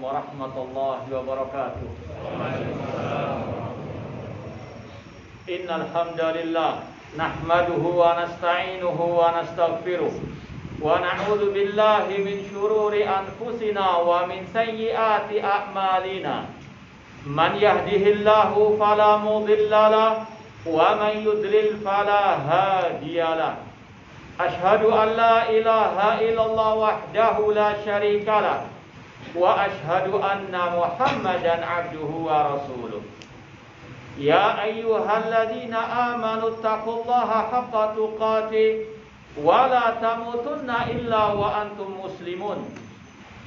warahmatullahi wabarakatuh. Innal hamdalillah nahmaduhu wa nasta'inuhu wa nastaghfiruh wa na'udzu billahi min shururi anfusina wa min sayyiati a'malina. Man yahdihillahu fala mudilla lahu wa man yudlil fala hadiyalah. Ashhadu an la ilaha illallah wahdahu la syarika lah wa ashhadu anna Muhammadan abduhu wa rasuluh. Ya ayyuhalladzina amanu taqullaha haqqa tuqatih wa la tamutunna illa wa antum muslimun.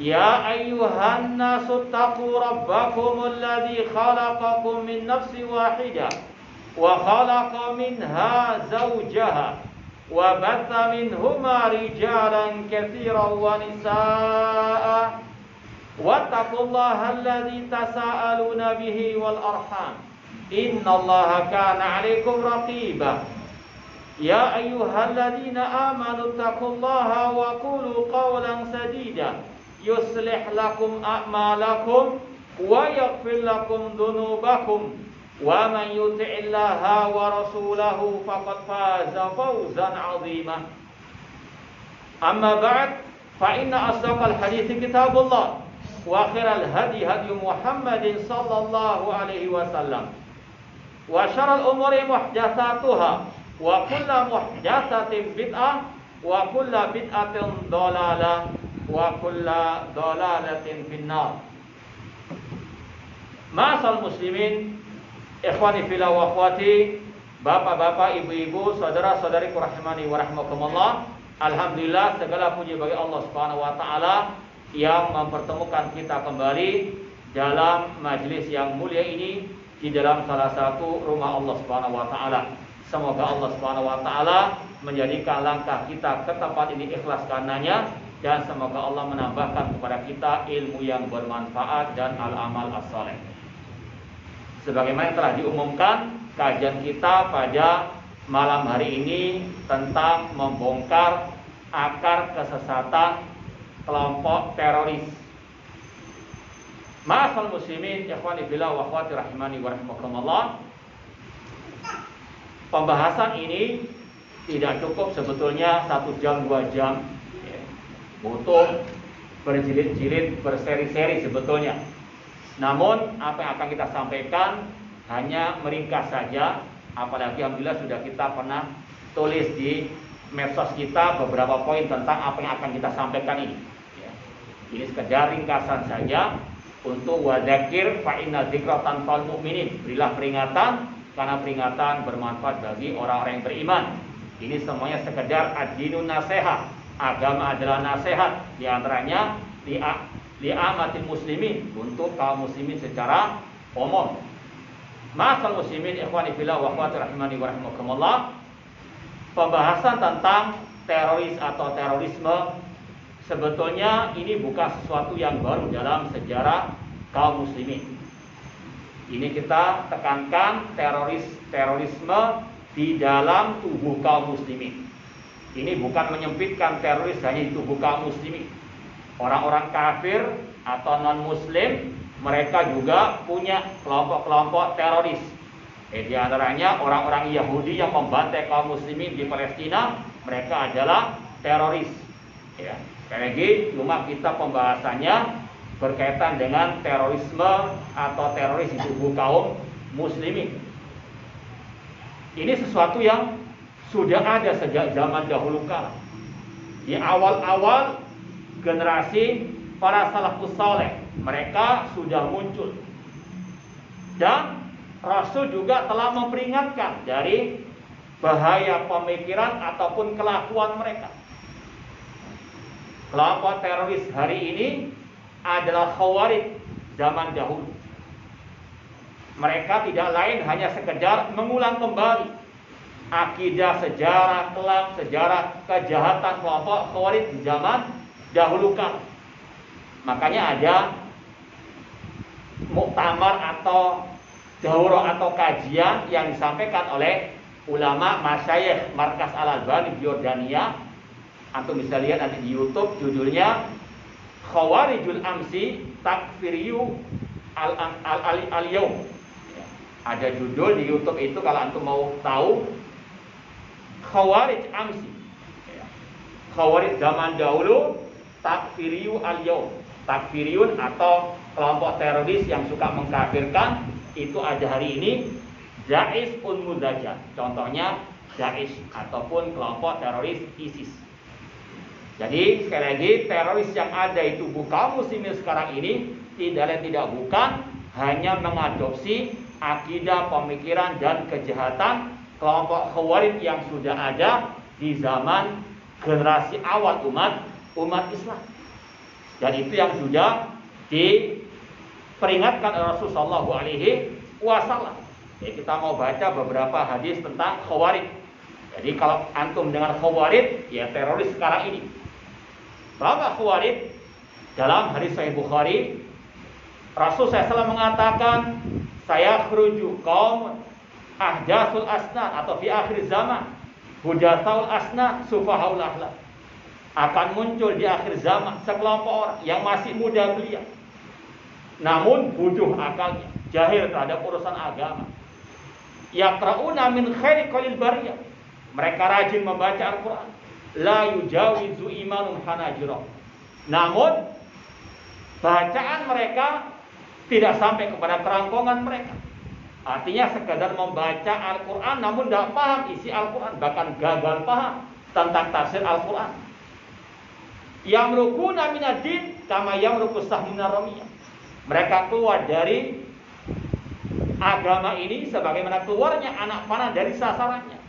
Ya ayyuhan nasu taqu rabbakumul ladzi khalaqakum min nafsin wahidah wa khalaqa minha zawjaha wa batha minhuma rijalan katsiran wa nisaa wattaqullaha alladzi tasaaluna bihi wal arham innallaha kana 'alaikum raqiba. Ya ayyuhalladzina amanu taqullaha wa qulu qawlan sadida yuslih lakum a'malakum wa yaghfir lakum dhunubakum wa man yuti'illaha wa rasulahu faqad faza fawzan 'azima. Amma ba'd, fa inna asdaqal hadithi kitabullah wa khairal hadi hadi Muhammadin sallallahu alaihi wasallam wa syarrul umuri muhdatsatuha wa kullu muhdatsatin bid'ah wa kullu bid'atin dhalalah wa kullu dhalalatin finnar. Ma'asal muslimin, ikhwani fillah wa akhwati, bapak-bapak, ibu-ibu, saudara-saudariku rahimani wa rahmakumullah. Alhamdulillah, segala puji bagi Allah Subhanahu wa taala yang mempertemukan kita kembali dalam majelis yang mulia ini di dalam salah satu rumah Allah Subhanahu wa taala. Semoga Allah Subhanahu wa taala menjadikan langkah kita ke tempat ini ikhlas karenanya, dan semoga Allah menambahkan kepada kita ilmu yang bermanfaat dan al-amal as-saleh. Sebagaimana telah diumumkan, kajian kita pada malam hari ini tentang membongkar akar kesesatan kelompok teroris. Ma'asal muslimin, ikhwani fillah wa akhwati rahimani wa rahimakumullah. Pembahasan ini tidak cukup sebetulnya 1 jam 2 jam, butuh berjilid-jilid, berseri-seri sebetulnya. Namun apa yang akan kita sampaikan hanya meringkas saja. Apalagi alhamdulillah sudah kita pernah tulis di medsos kita beberapa poin tentang apa yang akan kita sampaikan ini. Ini sekedar ringkasan saja untuk wadzakir fa inna dzikra tanfa'ul mu'minin. Berilah peringatan karena peringatan bermanfaat bagi orang-orang yang beriman. Ini semuanya sekedar ad-dinun nasihat. Agama adalah nasihat, di antaranya li'amatil muslimin, untuk kaum muslimin secara umum. Ma'asal muslimin, ikhwani fillah wa akhwati rahimani wa rahimakumullah. Pembahasan tentang teroris atau terorisme sebetulnya ini bukan sesuatu yang baru dalam sejarah kaum muslimin. Ini kita tekankan terorisme di dalam tubuh kaum muslimin. Ini bukan menyempitkan teroris hanya di tubuh kaum muslimin. Orang-orang kafir atau non-muslim, mereka juga punya kelompok-kelompok teroris. Di antaranya orang-orang Yahudi yang membantai kaum muslimin di Palestina, mereka adalah teroris. Ya, sekali lagi, cuma kita pembahasannya berkaitan dengan terorisme atau teroris di tubuh kaum muslimin. Ini sesuatu yang sudah ada sejak zaman dahulu kala. Di awal-awal generasi para salafus saleh, mereka sudah muncul. Dan Rasul juga telah memperingatkan dari bahaya pemikiran ataupun kelakuan mereka. Kelompok teroris hari ini adalah Khawarij zaman dahulu. Mereka tidak lain hanya sekedar mengulang kembali akidah, sejarah kelam, sejarah kejahatan kelompok Khawarij di zaman dahulu kala. Makanya ada muktamar atau daurah atau kajian yang disampaikan oleh ulama masyayikh Markas Al-Albani di Yordania. Antum bisa lihat nanti di YouTube, judulnya Khawarijul amsi takfiriyu al-yawm. Ada judul di YouTube itu kalau antum mau tahu, Khawarij amsi. Khawarij zaman dahulu takfiriyu al-yawm. Takfiriyun atau kelompok teroris yang suka mengkafirkan itu ada hari ini. Daesh Muzajjah, contohnya Daesh ataupun kelompok teroris ISIS. Jadi sekali lagi, teroris yang ada itu kaum muslimin sekarang ini tidak lain tidak bukan hanya mengadopsi akidah, pemikiran dan kejahatan kelompok Khawarij yang sudah ada di zaman generasi awal umat Islam. Dan itu yang sudah diperingatkan oleh Rasulullah SAW. Ya, kita mau baca beberapa hadis tentang Khawarij. Jadi kalau antum dengar Khawarij, ya teroris sekarang ini. Berapa Khawarij? Dalam hadis Sahih Bukhari, Rasul SAW mengatakan, saya khruju kaum ahdasul asnan atau fi akhir zaman, hudatsaul asnan, sufahaul akhlaq. Akan muncul di akhir zaman sekelompok orang yang masih muda belia, namun bodoh akalnya, jahil terhadap urusan agama. Yaqra'una min khairi qalil bariyah. Mereka rajin membaca Al-Quran. La yujawizu imanum hanajirah. Namun bacaan mereka tidak sampai kepada kerongkongan mereka. Artinya sekadar membaca Al-Quran namun tidak paham isi Al-Quran, bahkan gagal paham tentang tafsir Al-Quran. Yamrukuna minad-din kama yamruku sahmu minar ramiyah. Mereka keluar dari agama ini sebagaimana keluarnya anak panah dari sasarannya.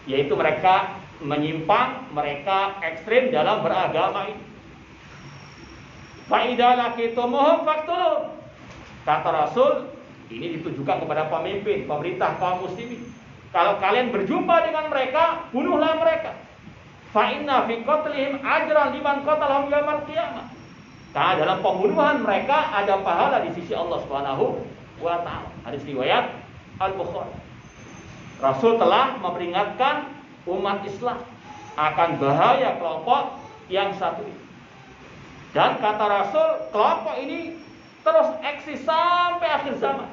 Yaitu mereka menyimpang, mereka ekstrim dalam beragama ini. Fa idza laqitumuhum faqtuluhum. Kata Rasul, ini ditujukan kepada pemimpin, pemerintah kaum muslimin. Kalau kalian berjumpa dengan mereka, bunuhlah mereka. Fa inna fi qatlihim ajran liman qatalahum yaumil qiyamah. Karena dalam pembunuhan mereka ada pahala di sisi Allah Subhanahu wa ta'ala. Hadis riwayat Al-Bukhari. Rasul telah memperingatkan umat Islam akan bahaya kelompok yang satu ini. Dan kata Rasul, kelompok ini terus eksis sampai akhir zaman.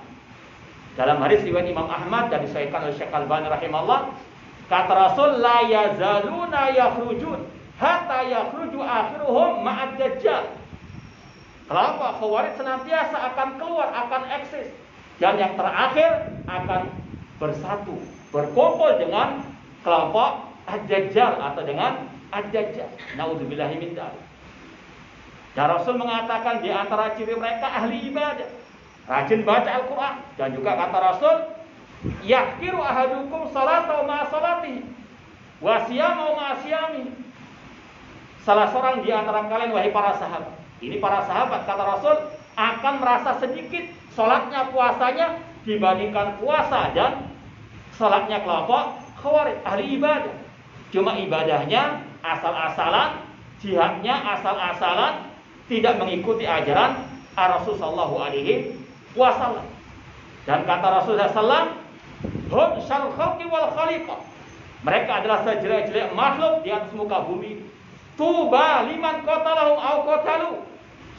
Dalam hadis riwayat Imam Ahmad dan disahihkan oleh Syekh Al-Albani rahimahullah, kata Rasul, la yazaluna yakhrujun hatta yakhruju akhiruhum ma'ad dajjal. Kelompok Khawarij senantiasa akan keluar, akan eksis, dan yang terakhir akan bersatu, berkumpul dengan kelompok Ad-Dajjal atau dengan Ad-Dajjal. Naudzubillahi min dzalik. Dan Rasul mengatakan di antara ciri mereka ahli ibadah, rajin baca Al-Quran, dan juga kata Rasul, yahkiru ahadukum salatahu ma'a salatihi wa siyamahu ma'a siyamihi. Salah seorang di antara kalian, wahai para sahabat, ini para sahabat, kata Rasul, akan merasa sedikit sholatnya, puasanya dibandingkan puasa dan sholatnya kelompok Khawarij, ahli ibadah. Cuma ibadahnya asal-asalan, jihadnya asal-asalan, tidak mengikuti ajaran Rasulullah SAW. Dan kata Rasulullah SAW, hum syarrul khalqi wal khaliqah. Mereka adalah sejelek-jelek makhluk di atas muka bumi. Tuba liman qatalahum aw qatalu.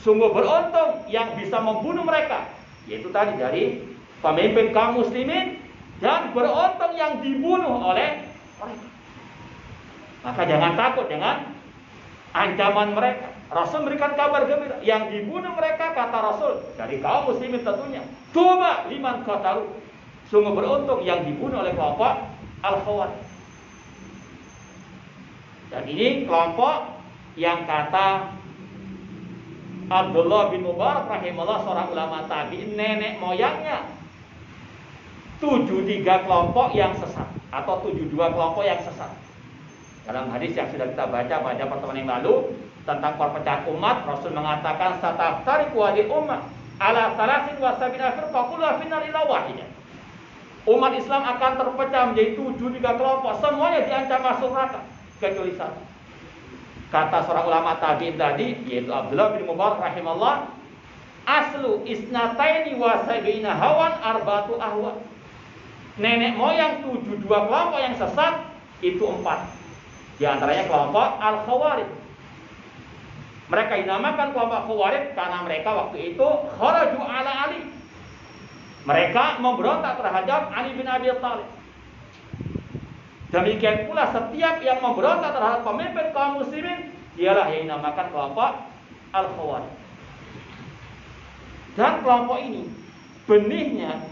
Sungguh beruntung yang bisa membunuh mereka, yaitu tadi dari pemimpin kaum muslimin, dan beruntung yang dibunuh oleh mereka. Maka jangan takut dengan ancaman mereka. Rasul memberikan kabar gembira, yang dibunuh mereka, kata Rasul, dari kaum muslimin tentunya. Tuba liman qatalu. Sungguh beruntung yang dibunuh oleh kelompok Al-Khawarij. Dan ini kelompok yang kata Abdullah bin Mubarak rahimahullah, seorang ulama tabi'in, nenek moyangnya 73 kelompok yang sesat atau 72 kelompok yang sesat. Dalam hadis yang sudah kita baca pada pertemuan yang lalu tentang perpecahan umat, Rasul mengatakan sataftariqu hadhihi ummah ala 73 firqah kulluha finnar illa wahidah. Umat Islam akan terpecah menjadi 73 kelompok, semuanya diancam masuk neraka kecuali satu. Kata seorang ulama tabi'in tadi, yaitu Abdullah bin Mubarak rahimahullah, aslu isnataini wa sab'ina hawan arba'atu ahwa. Nenek moyang 72 kelompok yang sesat itu 4. Di antaranya kelompok Al-Khawarij. Mereka dinamakan kelompok Khawarij karena mereka waktu itu kharaju ala Ali. Mereka memberontak terhadap Ali bin Abi Thalib. Demikian pula setiap yang memberontak terhadap pemimpin kaum muslimin, dialah yang dinamakan kelompok Al-Khawarij. Dan kelompok ini benihnya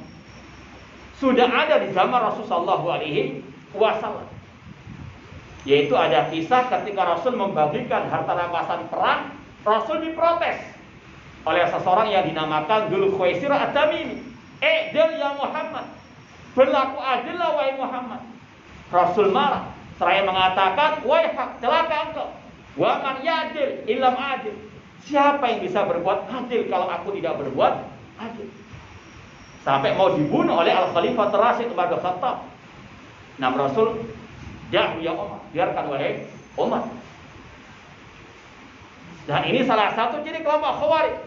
sudah ada di zaman Rasulullah SAW. Yaitu ada kisah ketika Rasul membagikan harta rampasan perang, Rasul diprotes oleh seseorang yang dinamakan Dzul Khuwaisirah At-Tamimi. Idil ya Muhammad, berlaku adillah wahai Muhammad. Rasul marah, seraya mengatakan, wahai hak, celaka engkau. Wa man ya'dil illam adil. Siapa yang bisa berbuat adil kalau aku tidak berbuat adil? Sampai mau dibunuh oleh Al-Khalifah Rasyid Umar bin Khattab. Nah, Rasul, ya Umar, biarkan wahai Umar. Dan ini salah satu ciri kelompok Khawarij,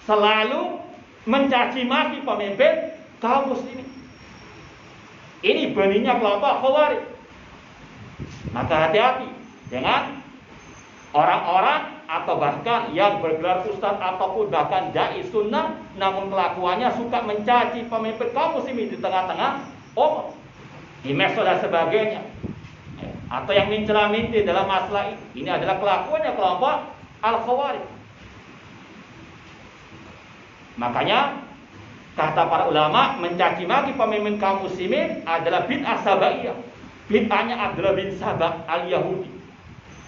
selalu mencaci maki pemimpin kaum muslimin. Ini benihnya kelompok Khawarij. Maka hati-hati dengan orang-orang atau bahkan yang bergelar ustaz ataupun bahkan dai sunnah, namun kelakuannya suka mencaci pemimpin kaum muslimin di tengah-tengah umat, di medsos dan sebagainya, atau yang mencela-mencela dalam masalah ini. Ini adalah kelakuannya kelompok Al-Khawarij. Makanya kata para ulama, mencaci maki pemimpin kaum muslimin adalah bid'ah sabaiyah. Bid'ahnya Abdullah bin Sabah al-Yahudi.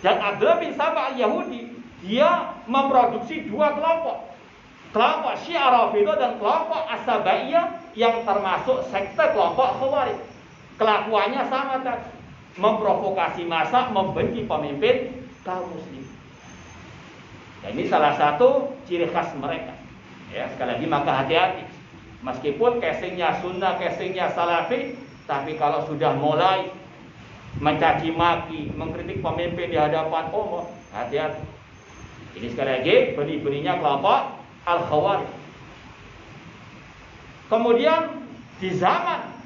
Dan Abdullah bin Sabah al-Yahudi, dia memproduksi dua kelompok, kelompok Syiah Rafidhah dan kelompok As-Sabaiyah yang termasuk sekte kelompok Khawarij. Kelakuannya sama tadi, memprovokasi massa, membenci pemimpin kaum muslim. Dan ini salah satu ciri khas mereka. Ya, sekali lagi maka hati-hati. Meskipun casingnya sunnah, casingnya salafi, tapi kalau sudah mulai mencaci maki, mengkritik pemimpin di hadapan umum, hati-hati. Ini sekali lagi benih-benihnya kelompok Al-Khawarij. Kemudian di zaman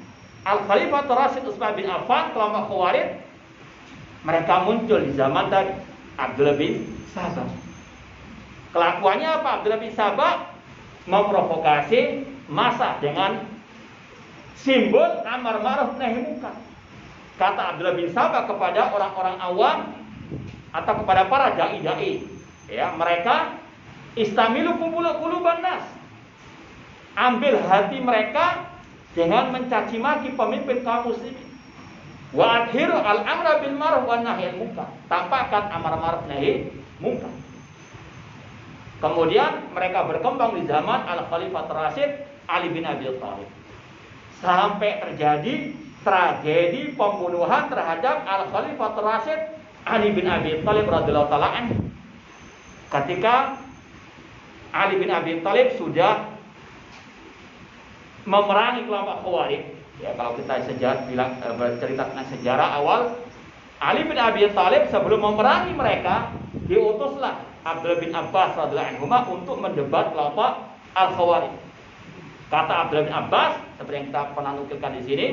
Al-Khalifah Rasyid Utsman bin Affan, kelompok Khawarij mereka muncul di zaman tadi Abdullah bin Sabah. Kelakuannya apa? Abdullah bin Sabah memprovokasi massa dengan simbol amar ma'ruf nahi munkar. Kata Abdullah bin Sabah kepada orang-orang awam atau kepada para dai-dai, ya, mereka istamilu quluban nas. Ambil hati mereka dengan mencaci maki pemimpin kaum muslimin. Wa adhiru al-amra bil ma'ruf wan nahy anil munkar. Tampakkan amar ma'ruf nahi munkar. Kemudian mereka berkembang di zaman Al-Khalifah Rasyid Ali bin Abi Thalib. Sampai terjadi tragedi pembunuhan terhadap Al-Khalifah Rasyid Ali bin Abi Thalib radhiyallahu taala anhu. Ketika Ali bin Abi Thalib sudah memerangi kelompok Khawarij, ya, kalau kita bercerita tentang sejarah awal, Ali bin Abi Thalib sebelum memerangi mereka diutuslah Abdullah bin Abbas radhiyallahu anhu untuk mendebat kelompok Al-Khawarij. Kata Abdullah bin Abbas, seperti yang kita pernah nukilkan di sini,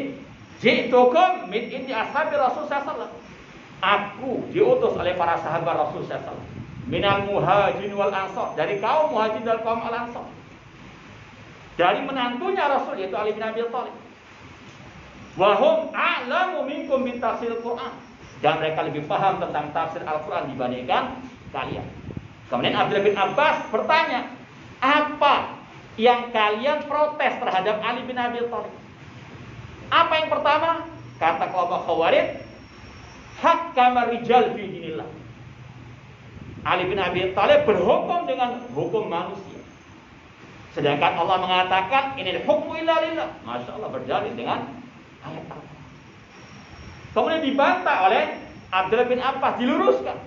"Ji'tukum min indi ashabi Rasul sallallahu alaihi wasallam." Aku diutus oleh para sahabat Rasul sallallahu alaihi wasallam, minal muhajirin wal ansar, dari kaum muhajirin dan kaum al-ansar, dari menantunya Rasul yaitu Ali bin Abi Thalib. Wa hum a'lamu minkum min tafsir Quran, dan mereka lebih paham tentang tafsir Al-Quran dibandingkan kalian. Kemudian Abdullah bin Abbas bertanya, apa yang kalian protes terhadap Ali bin Abi Thalib? Apa yang pertama? Kata kelompok Khawarij, hakama rijal fi dinillah. Ali bin Abi Thalib berhukum dengan hukum manusia. Sedangkan Allah mengatakan, inil hukmu illa lillah. Masya Allah, berdalil dengan ayat Allah. Kemudian dibantah oleh Abdullah bin Abbas, diluruskan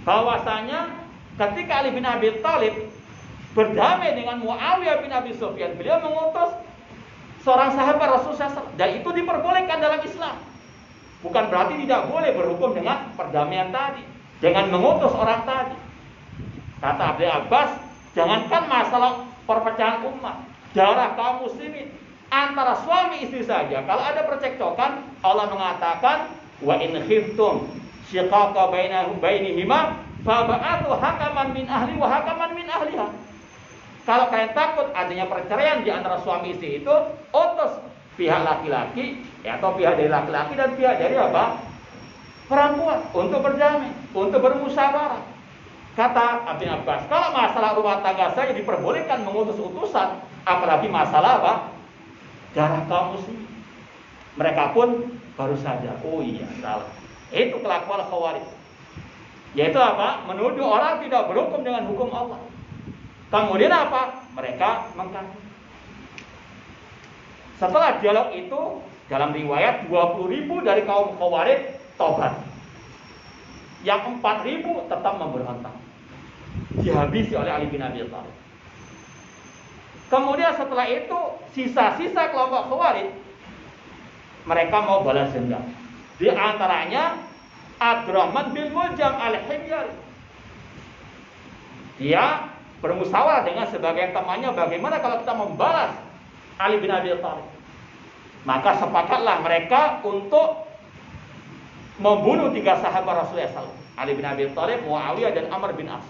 bahwasanya ketika Ali bin Abi Thalib berdamai dengan Muawiyah bin Abi Sufyan, beliau mengutus seorang sahabat Rasulullah SAW, dan itu diperbolehkan dalam Islam. Bukan berarti tidak boleh berhukum dengan perdamaian tadi, dengan mengutus orang tadi. Kata Abdul Abbas, jangankan masalah perpecahan umat, darah kaum muslimin antara suami istri saja, kalau ada percekcokan, Allah mengatakan, wa in khiftum syiqaqa bainihima Faba'athu hakaman min ahli wa hakaman min ahliha. Kalau kalian takut adanya perceraian di antara suami istri itu, utus pihak laki-laki atau pihak dari laki-laki dan pihak dari apa? Perempuan untuk berdamai, untuk bermusyawarah. Kata Ibnu Abbas, kalau masalah rumah tangga saja diperbolehkan mengutus utusan, apalagi masalah apa? Darah kaum muslim. Mereka pun baru sadar, oh iya salah. Itu kelakuan Khawarij. Yaitu apa? Menuduh orang tidak berhukum dengan hukum Allah. Kemudian apa? Mereka mengkafir. Setelah dialog itu, dalam riwayat 20.000 dari kaum Khawarij tobat. Yang 4.000 tetap memberontak. Dihabisi oleh Ali bin Abi Thalib. Kemudian setelah itu, sisa-sisa kelompok Khawarij, mereka mau balas dendam. Di antaranya Abdurrahman bin Muljam al-Himyari. Dia bermusyawarah dengan sebagian temannya, bagaimana kalau kita membalas Ali bin Abi Thalib. Maka sepakatlah mereka untuk membunuh 3 sahabat Rasulullah SAW, Ali bin Abi Thalib, Muawiyah dan Amr bin As.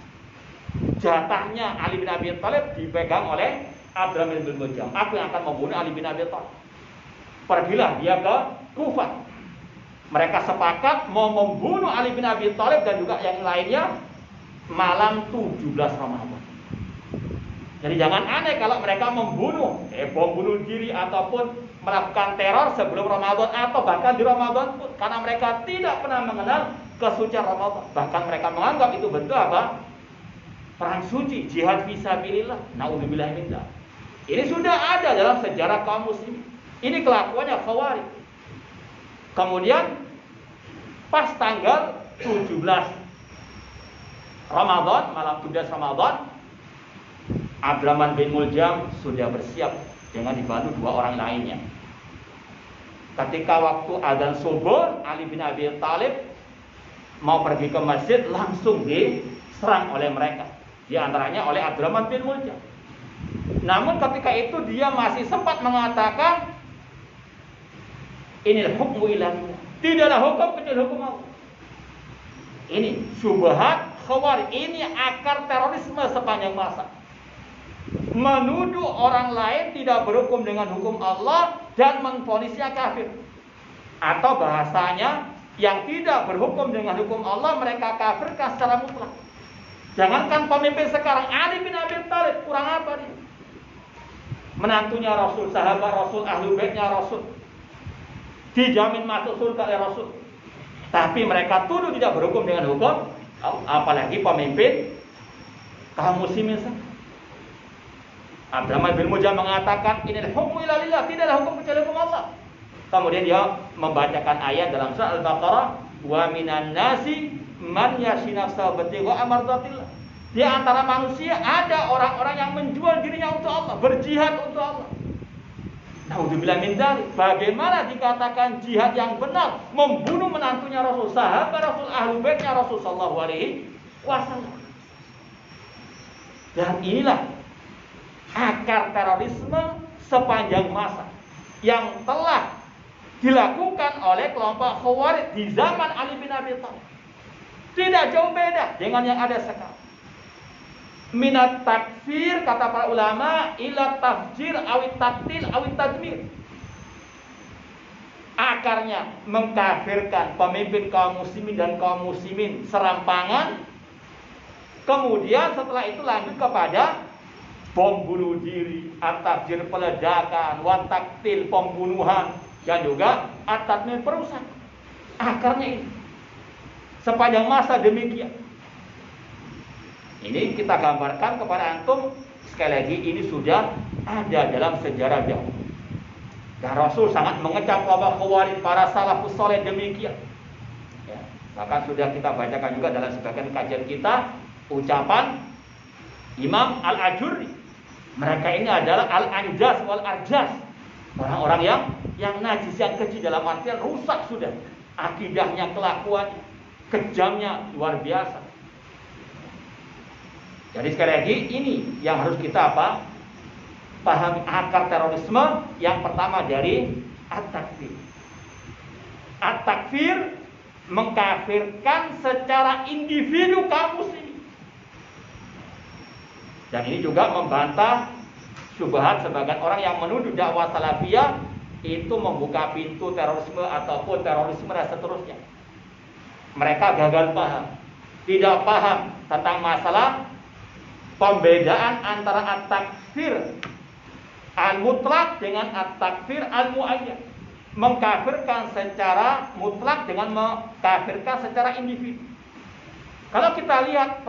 Jatahnya Ali bin Abi Thalib dipegang oleh Abdurrahman bin Muljam. Aku yang akan membunuh Ali bin Abi Thalib. Pergilah dia ke Kufah. Mereka sepakat mau membunuh Ali bin Abi Thalib dan juga yang lainnya malam 17 Ramadan. Jadi jangan aneh kalau mereka membunuh, bom bunuh diri ataupun melakukan teror sebelum Ramadan atau bahkan di Ramadan pun, karena mereka tidak pernah mengenal kesucian Ramadan. Bahkan mereka menganggap itu bentuk apa? Perang suci, jihad fisabilillah. Naudzubillah min dzalik. Ini sudah ada dalam sejarah kaum muslimin. Ini kelakuannya Khawarij. Kemudian pas tanggal 17 Ramadan, malam 17 Ramadan, Abdurrahman bin Muljam sudah bersiap dengan dibantu 2 orang lainnya. Ketika waktu adzan subuh, Ali bin Abi Thalib mau pergi ke masjid, langsung diserang oleh mereka. Di antaranya oleh Abdurrahman bin Muljam. Namun ketika itu dia masih sempat mengatakan, inil hukmu illa lillah. Tidaklah hukum kecuali hukum Allah. Ini syubhat Khawarij, ini akar terorisme sepanjang masa. Menuduh orang lain tidak berhukum dengan hukum Allah dan memvonisnya kafir. Atau bahasanya, yang tidak berhukum dengan hukum Allah mereka kafirkan secara mutlak. Jangankan pemimpin sekarang, Ali bin Abi Thalib, kurang apa dia? Menantunya Rasul, sahabat Rasul, ahlu baitnya Rasul, dijamin masuk surga oleh Rasul. Tapi mereka tuduh tidak berhukum dengan hukum, apalagi pemimpin kaum muslimin. Abdurrahman bin Muljam mengatakan, inil hukmu illa lillah, tidaklah hukum kecuali hukum Allah. Kemudian dia membacakan ayat dalam surah Al-Baqarah, wa minan nasi man yashina sabatiha amardatillah. Di antara manusia ada orang-orang yang menjual dirinya untuk Allah, berjihad untuk Allah. Naudzubillah min dzalik. Bagaimana dikatakan jihad yang benar, membunuh menantunya Rasul, sahabat Rasul, ahlu baitnya Rasul sallallahu alaihi wasallam. Dan inilah akar terorisme sepanjang masa yang telah dilakukan oleh kelompok Khawarij di zaman Ali bin Abi Thalib. Tidak jauh beda dengan yang ada sekarang. Minat takfir, kata para ulama, ila tafjir awit taktil awit tadmir. Akarnya mengkafirkan pemimpin kaum muslimin dan kaum muslimin serampangan. Kemudian setelah itu lanjut kepada bom bunuh diri, at-tafjir peledakan, wataktil pembunuhan, dan juga at-tadmir perusakan. Akarnya ini sepanjang masa demikian. Ini kita gambarkan kepada antum. Sekali lagi, ini sudah ada dalam sejarah dahulu. Dan Rasul sangat mengecam kelompok Khawarij, para salafus saleh demikian. Ya, bahkan sudah kita bacakan juga dalam sebagian kajian kita ucapan Imam Al-Ajurri. Mereka ini adalah al-anjas wal arjas, orang-orang yang najis, yang keji, dalam artian rusak sudah akidahnya, kelakuannya, kejamnya luar biasa. Jadi sekali lagi, ini yang harus kita pahami akar terorisme. Yang pertama dari at-takfir. At-takfir mengkafirkan secara individu kaum muslimin. Dan ini juga membantah syubhat sebagian orang yang menuduh dakwah salafiyah itu membuka pintu terorisme ataupun terorisme dan seterusnya. Mereka gagal paham, tidak paham tentang masalah pembedaan antara at-takfir al-mutlak dengan at-takfir al-mu'ayyad. Mengkafirkan secara mutlak dengan mengkafirkan secara individu. Kalau kita lihat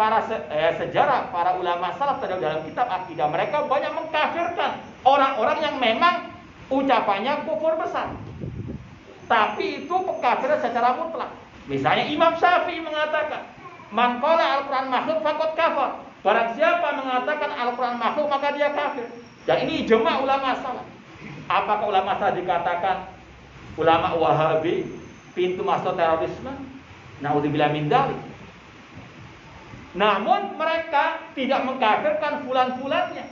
sejarah para ulama salaf dalam kitab akidah, mereka banyak mengkafirkan orang-orang yang memang ucapannya kufur besar. Tapi itu pengkafiran secara mutlak. Misalnya Imam Syafi'i mengatakan, "Man qala Al-Qur'an makhluk faqad kafar." Barang siapa mengatakan Al-Qur'an makhluk maka dia kafir. Dan ini ijma ulama salaf. Apakah ulama salaf dikatakan ulama Wahabi pintu masuk terorisme? Naudzubillah min dzalik. Namun mereka tidak mengkafirkan fulan-fulannya.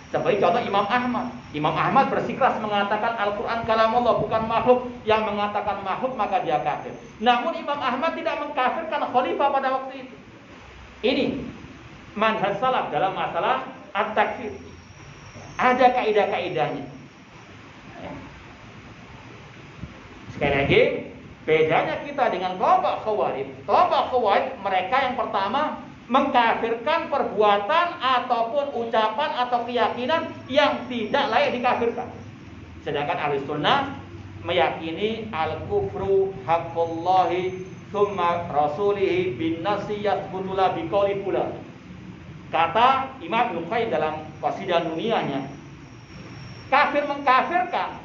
Seperti contoh Imam Ahmad. Imam Ahmad bersikeras mengatakan Al-Quran kalamullah, bukan makhluk. Yang mengatakan makhluk maka dia kafir. Namun Imam Ahmad tidak mengkafirkan khalifah pada waktu itu. Ini manhaj salaf dalam masalah at-takfir. Ada kaidah-kaidahnya. Sekali lagi, bedanya kita dengan kelompok Khawarij. Kelompok Khawarij mereka yang pertama mengkafirkan perbuatan ataupun ucapan atau keyakinan yang tidak layak dikafirkan. Sedangkan Ahlus Sunnah meyakini al-kufru haqqullahi tsumma rasulihi bin nasi yathbutula biqauli fulan. Kata Imam Ibnu Qayyim dalam Qasidah Nuniyahnya, kafir mengkafirkan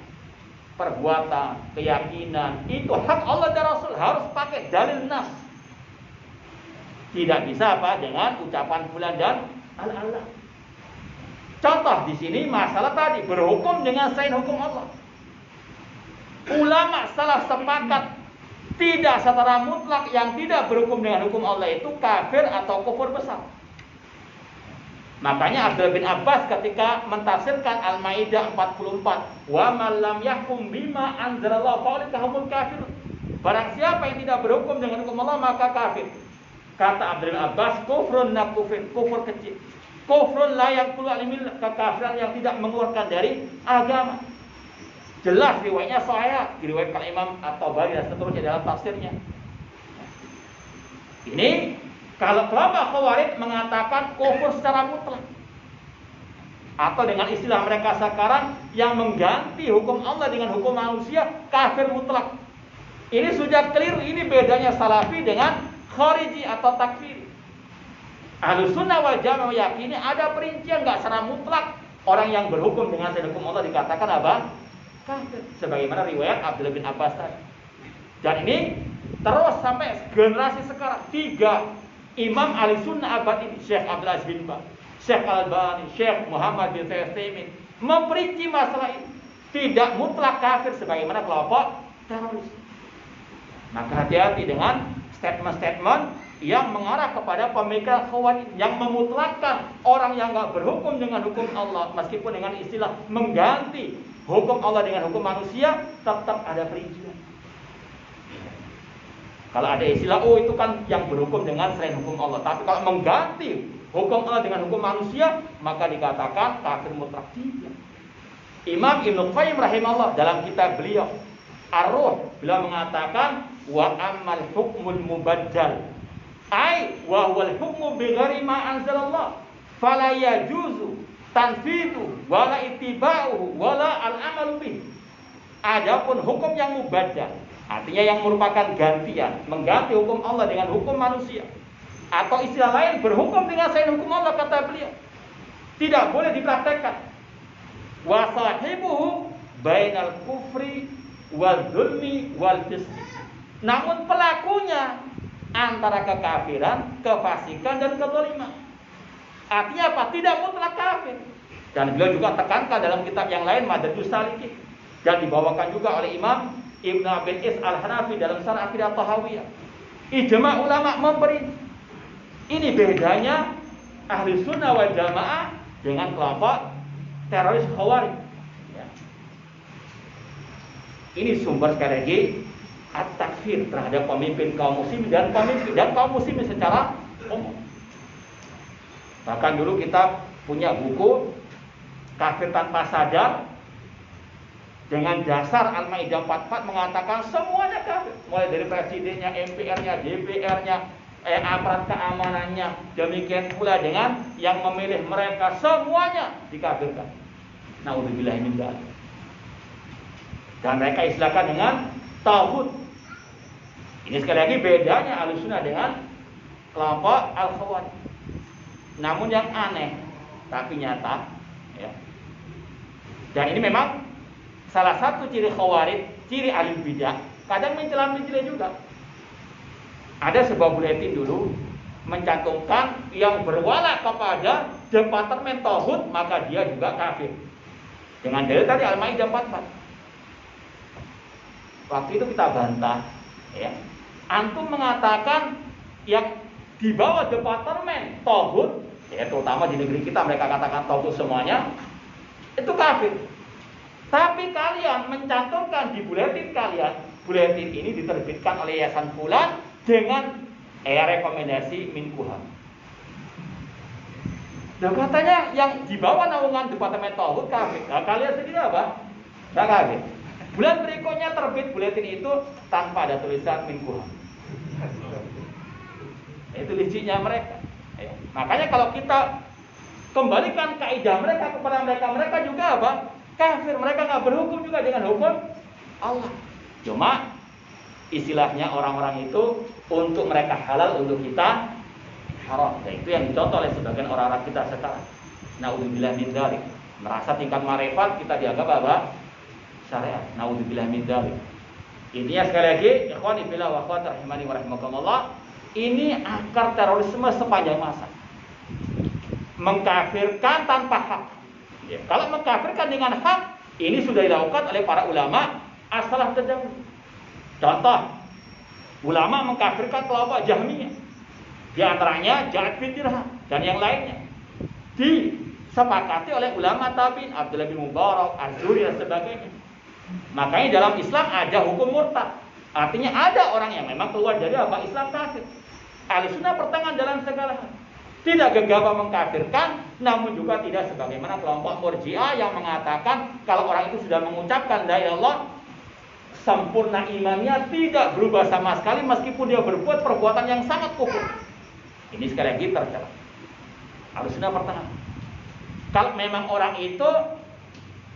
perbuatan, keyakinan itu hak Allah dan Rasul, harus pakai dalil nas. Tidak bisa apa dengan ucapan fulan dan al-Allah. Contoh di sini masalah tadi berhukum dengan selain hukum Allah. Ulama salaf sepakat tidak secara mutlak yang tidak berhukum dengan hukum Allah itu kafir atau kufur besar. Makanya Abdullah bin Abbas ketika mentafsirkan Al-Maidah 44, "Wa man lam yahkum bima anzalallahu fa ulaika humul kafirun." Barang siapa yang tidak berhukum dengan hukum Allah maka kafir. Kata Abdullah bin Abbas, kufrun nakufin, kufur kecil. Kufrun la yaqulu alimil, kekafiran yang tidak mengeluarkan dari agama. Jelas riwayatnya sahih, diriwayatkan Imam At-Tabari dan seterusnya dalam tafsirnya. Ini kalau kelompok Khawarij mengatakan kufur secara mutlak, atau dengan istilah mereka sekarang yang mengganti hukum Allah dengan hukum manusia, kafir mutlak. Ini sudah keliru. Ini bedanya Salafi dengan Khariji atau takfiri. Ahlus Sunnah wal Jamaah meyakini ada perincian, enggak secara mutlak orang yang berhukum dengan hukum Allah dikatakan apa? Kafir. Sebagaimana riwayat Abdullah bin Abbas tadi. Dan ini terus sampai generasi sekarang. 3 Imam Ahli Sunnah abad ini, Syekh Abdul Aziz bin Baz, Syekh Al-Albani, Syekh Muhammad bin Utsaimin memperinci masalah ini. Tidak mutlak kafir sebagaimana kelompok teroris. Maka hati-hati dengan statement-statement yang mengarah kepada pemikiran Khawarij yang memutlakkan orang yang enggak berhukum dengan hukum Allah, meskipun dengan istilah mengganti hukum Allah dengan hukum manusia, tetap ada perincian. Kalau ada istilah, oh itu kan yang berhukum dengan selain hukum Allah. Tapi kalau mengganti hukum Allah dengan hukum manusia, maka dikatakan kafir mutlak. Imam Ibnu Qayyim rahimahullah dalam kitab beliau Ar-Ruh, beliau mengatakan wa ammal hukmul mubaddal ai wa huwal hukmu bighairi ma anzalallah fala yajuzu tanfidu wala ittiba'uhu wala al-amalu bih. Adapun hukum yang mubaddal, artinya yang merupakan gantian, mengganti hukum Allah dengan hukum manusia, atau istilah lain berhukum dengan selain hukum Allah, kata beliau, tidak boleh dipraktekkan. Wa sahibuhu bainal kufri wal zulmi wal fisq. Namun pelakunya antara kekafiran, kefasikan dan kezaliman. Artinya apa? Tidak mutlak kafir. Dan beliau juga tekankan dalam kitab yang lain Madarijus Salikin, dan dibawakan juga oleh Imam Ibnu Abil Is Al-Hanafi dalam Syarh Aqidah Tahawiyah. Ijma ulama memperinci. Ini bedanya Ahli Sunnah wal Jamaah dengan kelompok teroris Khawarij. Ya. Ini sumber sekali lagi at-takfir terhadap pemimpin kaum muslimin dan kaum muslimin secara umum. Bahkan dulu kita punya buku Kafir Tanpa Sadar dengan dasar Al-Maidah 44 mengatakan semuanya kafir, mulai dari presidennya, MPR-nya, DPR-nya, aparat keamanannya, demikian pula dengan yang memilih mereka, semuanya dikafirkan. Naudzubillah min dzalik. Dan mereka istilahkan dengan tauhid. Ini sekali lagi bedanya Ahlussunnah dengan kelompok Al-Khawarij. Namun yang aneh tapi nyata, ya. Dan ini memang salah satu ciri Khawarij, ciri ahli bidah, kadang mencela-mencela juga. Ada sebuah buletin dulu mencantumkan yang berwala kepada departemen tauhid maka dia juga kafir. Dengan dalil tadi Al-Maidah 44. Waktu itu kita bantah, ya. Antum mengatakan yang di bawah departemen tauhid, ya terutama di negeri kita mereka katakan tauhid semuanya, itu kafir. Tapi kalian mencantumkan di buletin kalian, buletin ini diterbitkan oleh Yayasan Fulan dengan rekomendasi Minkuham. Dan katanya yang di bawah naungan departemen tauhid kafir. Nah, kalian sendiri apa? Enggak kafir. Bulan berikutnya terbit buletin itu tanpa ada tulisan Minkuham. Itu liciknya mereka. Ya. Makanya kalau kita kembalikan kaidah mereka kepada mereka, mereka juga apa? Kafir. Mereka nggak berhukum juga dengan hukum Allah. Cuma istilahnya orang-orang itu untuk mereka halal, untuk kita haram. Dan itu yang dicontoh oleh sebagian orang-orang kita sekarang. Naudzubillah min dzalik. Merasa tingkat marifat kita dianggap apa? Syariat. Naudzubillah min dzalik. Intinya sekali lagi, ikhwani fillah wa akhwat rahimani wa rahimakumullah, ini akar terorisme sepanjang masa. Mengkafirkan tanpa hak. Ya, kalau mengkafirkan dengan hak, ini sudah dilakukan oleh para ulama as-salaf terdahulu. Contoh, ulama mengkafirkan kelompok Jahmiyah. Di antaranya Ja'ad bin Dirham dan yang lainnya. Disepakati oleh ulama tabi'in, Abdullah bin Mubarak, Az-Zuhri dan sebagainya. Makanya dalam Islam ada hukum murtad. Artinya ada orang yang memang keluar dari apa? Islam kafir. Ahlussunnah bertangan dalam segala hal. Tidak gegabah mengkafirkan, namun juga tidak sebagaimana kelompok Murji'ah yang mengatakan kalau orang itu sudah mengucapkan la ilaha illallah, sempurna imannya, tidak berubah sama sekali meskipun dia berbuat perbuatan yang sangat kufur. Ini sekali lagi tercela. Ahlussunnah bertangan. Kalau memang orang itu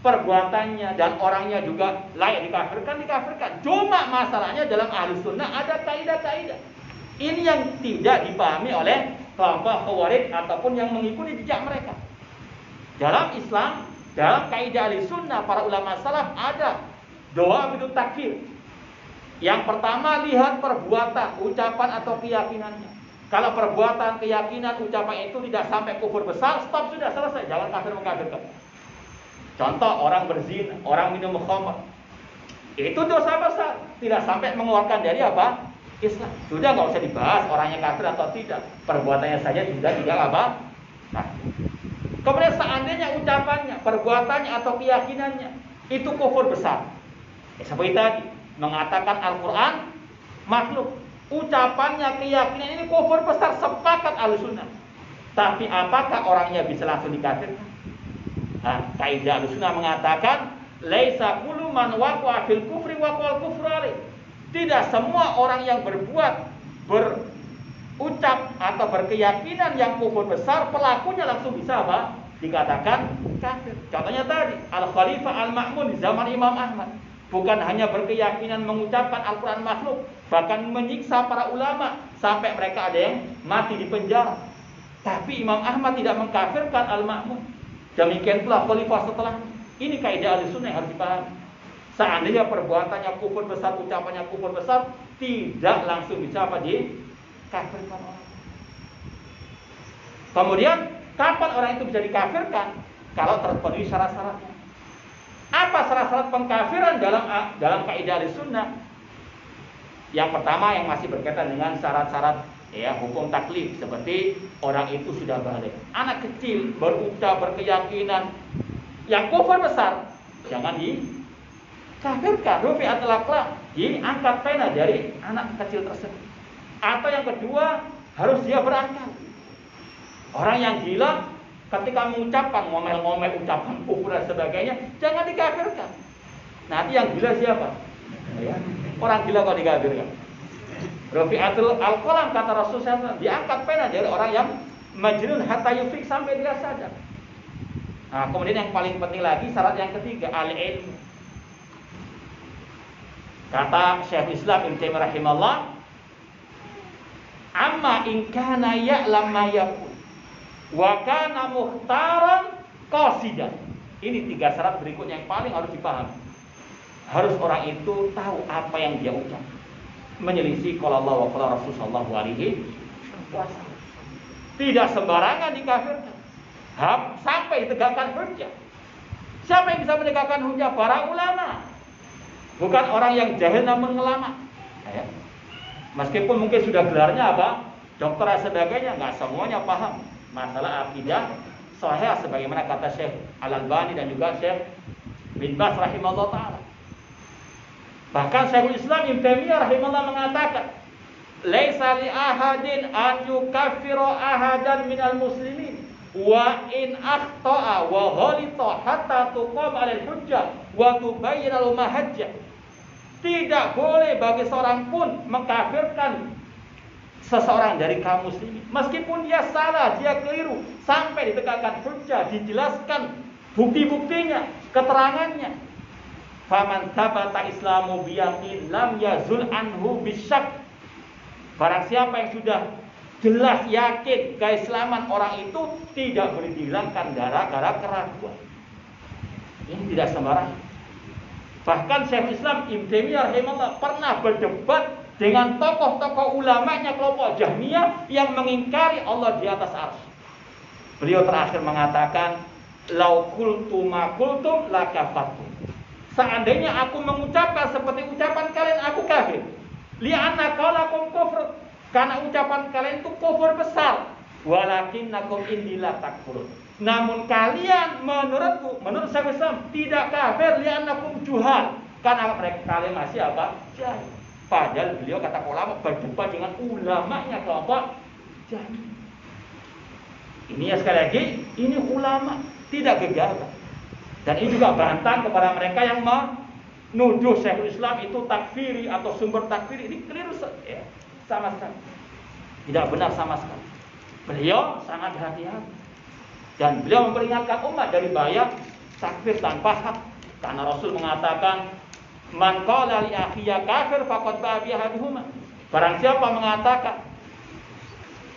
perbuatannya dan orangnya juga layak dikafirkan. Cuma masalahnya dalam Ahlussunnah ada kaidah-kaidah. Ini yang tidak dipahami oleh kelompok Khawarij ataupun yang mengikuti jejak mereka. Dalam Islam, dalam kaidah Ahlussunnah, para ulama salaf ada doa bidut takfir. Yang pertama, lihat perbuatan, ucapan atau keyakinannya. Kalau perbuatan, keyakinan, ucapan itu tidak sampai kufur besar, stop, sudah selesai, jangan kafir mengkafirkan. Contoh, orang berzina, orang minum khamr, itu dosa besar, tidak sampai mengeluarkan dari apa? Islam. Sudah nggak usah dibahas orangnya kafir atau tidak, perbuatannya saja sudah tidak apa? Nah, kemudian seandainya ucapannya, perbuatannya atau keyakinannya itu kufur besar, seperti tadi mengatakan Al-Quran makhluk, ucapannya, keyakinan ini kufur besar, sepakat Ahlussunnah. Tapi apakah orangnya bisa langsung dikafirkan? Nah, kaidah Ahlussunnah mengatakan laisa kullu man waqa'a fil kufri waqa'al kufru alaih. Tidak semua orang yang berbuat, berucap atau berkeyakinan yang kufur besar, pelakunya langsung bisa apa? Dikatakan kafir. Contohnya tadi Al-Khalifah Al-Ma'mun di zaman Imam Ahmad, bukan hanya berkeyakinan mengucapkan Al-Quran makhluk, bahkan menyiksa para ulama sampai mereka ada yang mati di penjara. Tapi Imam Ahmad tidak mengkafirkan Al-Ma'mun. Demikian pula khalifah setelah. Ini kaidah Ahlussunnah yang harus dipahami. Seandainya perbuatannya kufur besar, ucapannya kufur besar, tidak langsung bisa apa? Dikafirkan orang. Kemudian kapan orang itu bisa dikafirkan? Kalau terpenuhi syarat-syaratnya. Apa syarat-syarat pengkafiran dalam kaidah Ahlussunnah? Yang pertama yang masih berkaitan dengan syarat-syarat hukum taklif, seperti orang itu sudah balik. Anak kecil berucap, berkeyakinan yang kufur besar, jangan dikafirkan. dikafirkan. Rufi'atul aqlam, diangkat pena dari anak kecil tersebut. Atau yang kedua, harus dia berakal. Orang yang gila ketika mengucapkan ngomel-ngomel ucapan kufur dan sebagainya, jangan dikafirkan. Nanti yang gila siapa? Ya, orang gila kok dikafirkan. Rufi'atul aqlam, kata Rasulullah SAW, diangkat pena dari orang yang majnun hatta yufik, sampai dia sadar. Nah, kemudian yang paling penting lagi, syarat yang ketiga, al-ilmu. Kata Syekh Islam Ibnu Taimiyah rahimahullah, amma in kana ya'lam ma yakun wa kana mukhtaran qasidan. Ini 3 syarat berikutnya yang paling harus dipahami. Harus orang itu tahu apa yang dia ucap, menyelisih qala Allah wa qala Rasul sallallahu alaihi wasallam. Tidak sembarangan dikafirkan, sampai ditegakkan hujjah. Siapa yang bisa menegakkan hujjah? Para ulama, bukan orang yang jahil namun ngelama. Ya. Meskipun mungkin sudah gelarnya apa, dokter dan sebagainya, nggak semuanya paham masalah akidah sahih sebagaimana kata Syekh Al-Albani dan juga Syekh bin Baz rahimahullah taala. Bahkan Syekhul Islam Ibnu Taimiyah rahimahullah mengatakan, laisa li ahadin an yukaffira ahadan minal muslimin wa in akhta'a wa ghalita hatta tuqam 'alal hujjah wa tubayyana lahu mahajjah. Tidak boleh bagi seorang pun mengkafirkan seseorang dari kaum muslimin, meskipun dia salah, dia keliru, sampai ditegakkan hujjah, dijelaskan bukti-buktinya, keterangannya. Faman thabata islamu biyaqin lam yazul anhu bisyak. Barang siapa yang sudah jelas yakin keislaman orang itu, tidak boleh dihilangkan gara-gara keraguan. Ini tidak sembarangan. Bahkan Syekh Islam Ibnu Taimiyah rahimahullah pernah berdebat dengan tokoh-tokoh ulamanya kelompok Jahmiyah yang mengingkari Allah di atas arsy. Beliau terakhir mengatakan, lau qultu ma qultum lakafartum. Seandainya aku mengucapkan seperti ucapan kalian, aku kafir. Li'anna qaulakum kufr, karena ucapan kalian itu kufur besar. Walakinnakum indillah takfurun. Namun kalian menurutku, menurut Syekh Islam, tidak kafir. Li'annakum juhal, karena mereka kalian masih apa? Jahil. Padahal beliau kata ulama berjumpa dengan ulamanya kelompok Jahmiyah. Ini ya sekali lagi, ini ulama, tidak gegabah. Dan ini juga bantahan kepada mereka yang menuduh Syekhul Islam itu takfiri atau sumber takfiri. Ini keliru ya, sama sekali. Tidak benar sama sekali. Beliau sangat hati-hati. Dan beliau memperingatkan umat dari bahaya takfir tanpa hak. Karena Rasul mengatakan, man qala li akhiya kafir faqad ba'a bi ahaduhuma. Barang siapa mengatakan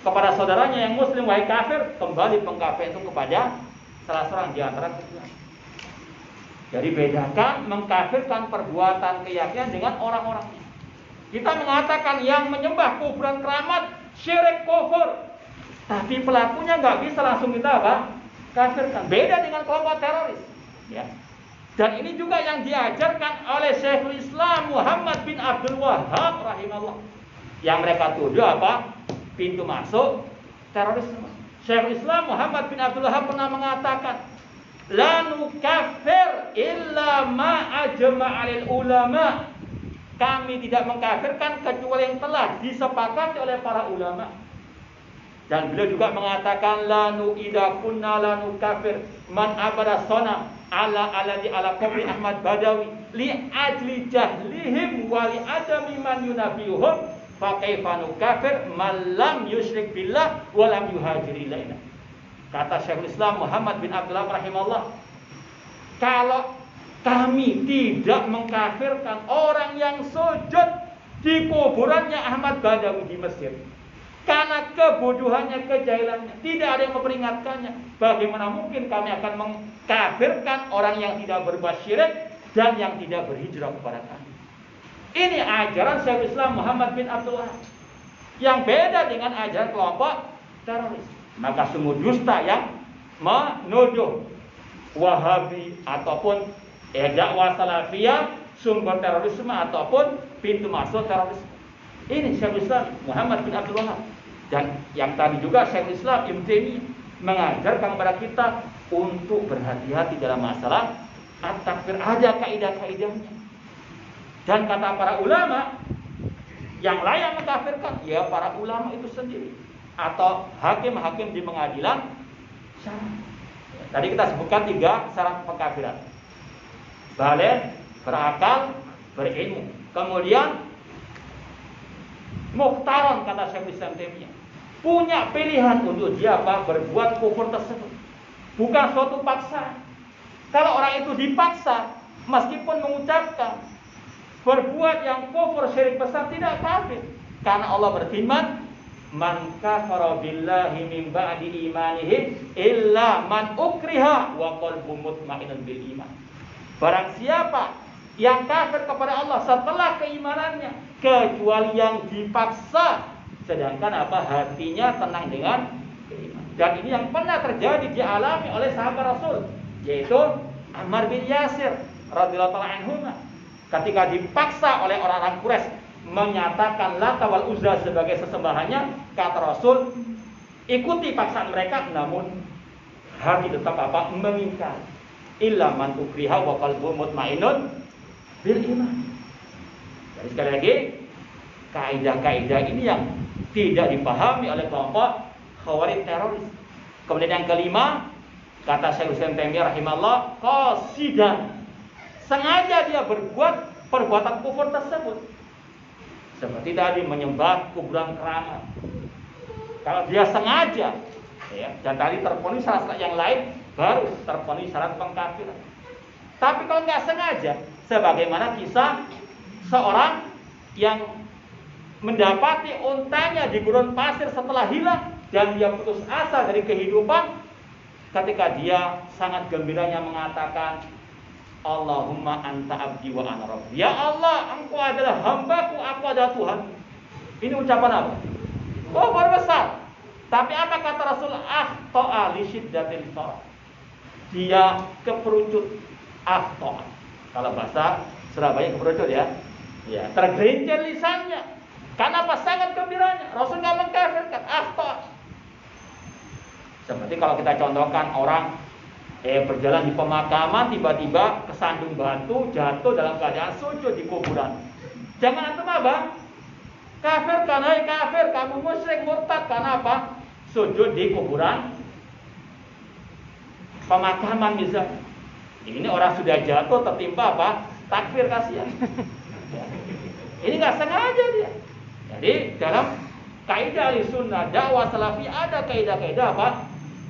kepada saudaranya yang muslim wahai kafir, kembali pengkafir itu kepada salah seorang di antara keduanya. Jadi bedakan mengkafirkan perbuatan keyakinan dengan orang-orangnya. Kita mengatakan yang menyembah kuburan keramat syirik kufur, tapi pelakunya nggak bisa langsung kita apa? Kafirkan. Beda dengan kelompok teroris. Ya. Dan ini juga yang diajarkan oleh Syekhul Islam Muhammad bin Abdul Wahhab rahimahullah. Yang mereka tuduh apa? Pintu masuk terorisme. Syekhul Islam Muhammad bin Abdul Wahhab pernah mengatakan, la nukafir illa ma ajma'alil ulama. Kami tidak mengkafirkan kecuali yang telah disepakati oleh para ulama. Dan beliau juga mengatakan, la nu idza kunna la nukafir man abada sana ala di ala qabri Ahmad Badawi li ajli jahlihim wa li adami man yunabihum fa kaifa nukafir man lam yusyrik billah wa lam yuhajir ilaina. Kata Syekhul Islam Muhammad bin Abdullah rahimahullah, kalau kami tidak mengkafirkan orang yang sujud di kuburannya Ahmad Badawi di Mesir, karena kebodohannya, kejahilannya, tidak ada yang memperingatkannya, bagaimana mungkin kami akan mengkafirkan orang yang tidak berbuat syirik dan yang tidak berhijrah kepada kami. Ini ajaran Syekhul Islam Muhammad bin Abdullah yang beda dengan ajaran kelompok teroris. Maka semua dusta yang menuduh Wahabi ataupun dakwah salafiyah sumber terorisme ataupun pintu masuk terorisme. Ini Syekhul Islam Muhammad bin Abdul Wahhab. Dan yang tadi juga Syekhul Islam Ibnu Taimiyah mengajarkan kepada kita untuk berhati-hati dalam masalah at-takfir. Ada kaidah-kaidahnya. Dan kata para ulama, yang layak mengkafirkan ya para ulama itu sendiri atau hakim-hakim di pengadilan syar'i. Tadi kita sebutkan 3 syarat pengkafiran. Baligh, berakal, berilmu. Kemudian mukhtaron, kata Syekh Islam Taimiyah, punya pilihan untuk dia berbuat kufur tersebut, bukan suatu paksaan. Kalau orang itu dipaksa, meskipun mengucapkan berbuat yang kufur syirik besar, tidak kafir, karena Allah berfirman, man kafara billahi min ba'di imanihi illa man ukriha wa qalbu mutmainnun bil iman. Barang siapa yang kafir kepada Allah setelah keimanannya, kecuali yang dipaksa, sedangkan hatinya tenang dengan keimanan. Dan ini yang pernah terjadi, dialami oleh sahabat Rasul, yaitu Ammar bin Yasir radhiyallahu anhu. Ketika dipaksa oleh orang-orang Quraisy menyatakan Lata wal Uzza sebagai sesembahannya, kata Rasul, ikuti paksaan mereka, namun hati tetap mengingkar. Illa man ukriha wa qalbu mutmainnun bil iman. Jadi sekali lagi, kaidah-kaidah ini yang tidak dipahami oleh kelompok Khawarij teroris. Kemudian yang kelima, kata Syekh Islam Taimiyah rahimahullah, qasidan, sengaja dia berbuat perbuatan kufur tersebut. Seperti tadi menyembah kuburan keramat. Kalau dia sengaja, ya, dan tadi terpenuhi syarat yang lain, baru terpenuhi syarat pengkafiran. Tapi kalau nggak sengaja, sebagaimana kisah seorang yang mendapati untanya di gurun pasir setelah hilang dan dia putus asa dari kehidupan, ketika dia sangat gembiranya mengatakan, Allahumma anta abdi wa ana rabbi. Ya Allah, engkau adalah hambaku, aku adalah Tuhan. Ini ucapan apa? Oh, besar. Tapi apa kata Rasul? Akhta'a li syiddatil farah. Dia keperucut. Akhta'a. Kalau bahasa Surabaya keperucut ya. Ya, tergelincir lisannya. Karena apa? Sangat gembiranya. Rasul enggak mengkafirkan. Akhta'a. Seperti kalau kita contohkan orang berjalan di pemakaman, tiba-tiba kesandung batu, jatuh dalam keadaan sujud di kuburan. Jangan antum kafirkan, hai kafir, kamu musyrik murtad, karena apa? Sujud di kuburan pemakaman misalnya. Ini orang sudah jatuh tertimpa takfir, kasihan. Ini nggak sengaja dia. Jadi dalam kaidah Ahlussunnah, dakwah salafi ada kaidah-kaidah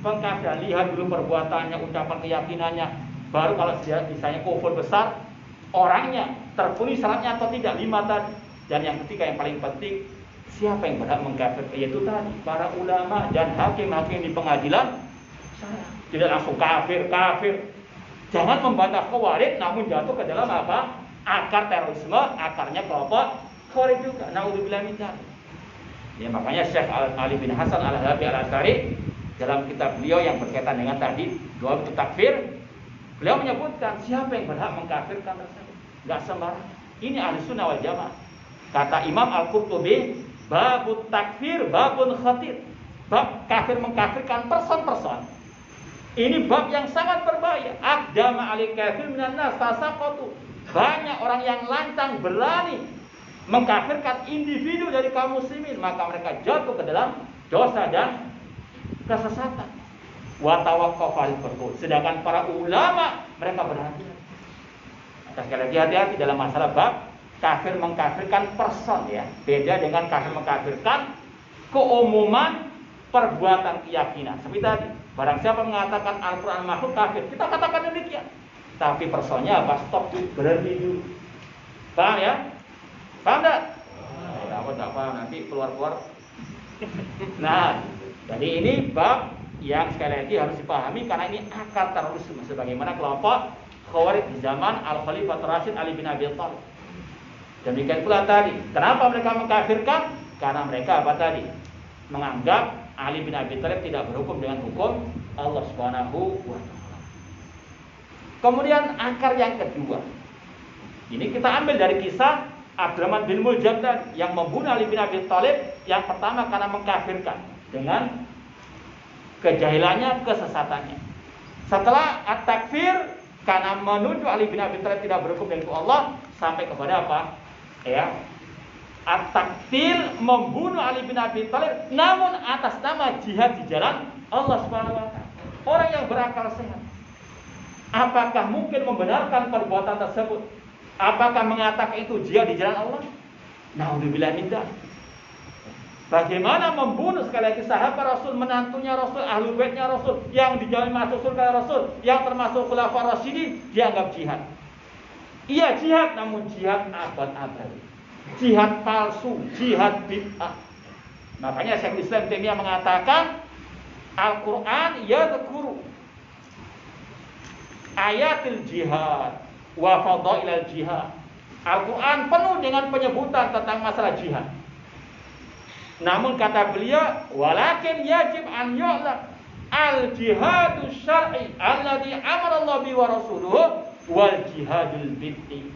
pengkafiran. Lihat dulu perbuatannya, ucapan keyakinannya. Baru kalau dia misalnya kufur besar, orangnya terpenuhi syaratnya atau tidak, 5 tadi. Dan yang ketiga yang paling penting, siapa yang berhak mengkafirkan? Yaitu tadi para ulama dan hakim-hakim di pengadilan. Tidak langsung kafir. Jangan membantah Khawarij namun jatuh ke dalam akar terorisme, akarnya kelompok Khawarij juga. Naudzubillah min dzalik. Ya, makanya Syekh Ali bin Hasan Al-Halabi Al-Asy'ari dalam kitab beliau yang berkaitan dengan tadi doa takfir, beliau menyebutkan siapa yang berhak mengkafirkan tersebut. Enggak sembarang. Ini Ahlussunnah wal Jamaah. Kata Imam Al-Qurtubi, babut takfir babun khatir. Bab kafir mengkafirkan person-person. Ini bab yang sangat berbahaya. Aqdama alil kafir minan nas fasaqatu. Banyak orang yang lantang berani mengkafirkan individu dari kaum muslimin, maka mereka jatuh ke dalam dosa dan kesesatan. Wa tawaqqafal furqud. Sedangkan para ulama mereka berhati-hati. Sekali lagi hati-hati dalam masalah bab kafir mengkafirkan person ya. Beda dengan kafir mengkafirkan keumuman perbuatan keyakinan. Seperti tadi, barang siapa mengatakan Al-Qur'an makhluk, kafir. Kita katakan demikian. Tapi personnya stop dulu, berhenti dulu. Paham ya? Paham enggak? Aku tak paham, nanti keluar-keluar. Nah, jadi ini bab yang sekali lagi harus dipahami karena ini akar terorisme sebagaimana kelompok Khawarij di zaman Al-Khalifah Rasyid Ali bin Abi Thalib. Demikian pula tadi, kenapa mereka mengkafirkan? Karena mereka tadi? Menganggap Ali bin Abi Thalib tidak berhukum dengan hukum Allah Subhanahu wa taala. Kemudian akar yang kedua. Ini kita ambil dari kisah Abdurrahman bin Muljam yang membunuh Ali bin Abi Thalib, yang pertama karena mengkafirkan dengan kejahilannya, kesesatannya. Setelah at-takfir, karena menuduh Ali bin Abi Thalib tidak berhukum dengan Allah sampai kepada apa? Ya, at-taktil, membunuh Ali bin Abi Thalib namun atas nama jihad di jalan Allah Subhanahu wa taala. Orang yang berakal sehat, apakah mungkin membenarkan perbuatan tersebut? Apakah mengatakan itu jihad di jalan Allah? Naudzubillah min dzalik. Bagaimana membunuh sekali lagi sahabat Rasul, menantunya Rasul, ahlu baitnya Rasul, yang dijamin masuk surga Rasul, yang termasuk khulafaur rasyidin, dianggap jihad. Iya jihad, namun jihad abad-abad, jihad palsu, jihad bid'ah. Makanya Syekhul Islam Taimiyah mengatakan Al-Quran yadhkuru ayatil jihad wa fadailal jihad. Al-Quran penuh dengan penyebutan tentang masalah jihad. Namun kata beliau, walakin yajib an yu'lam al-jihadu syar'i alladhi amara Allah bi wa rasuluhu wal jihadul bid'i.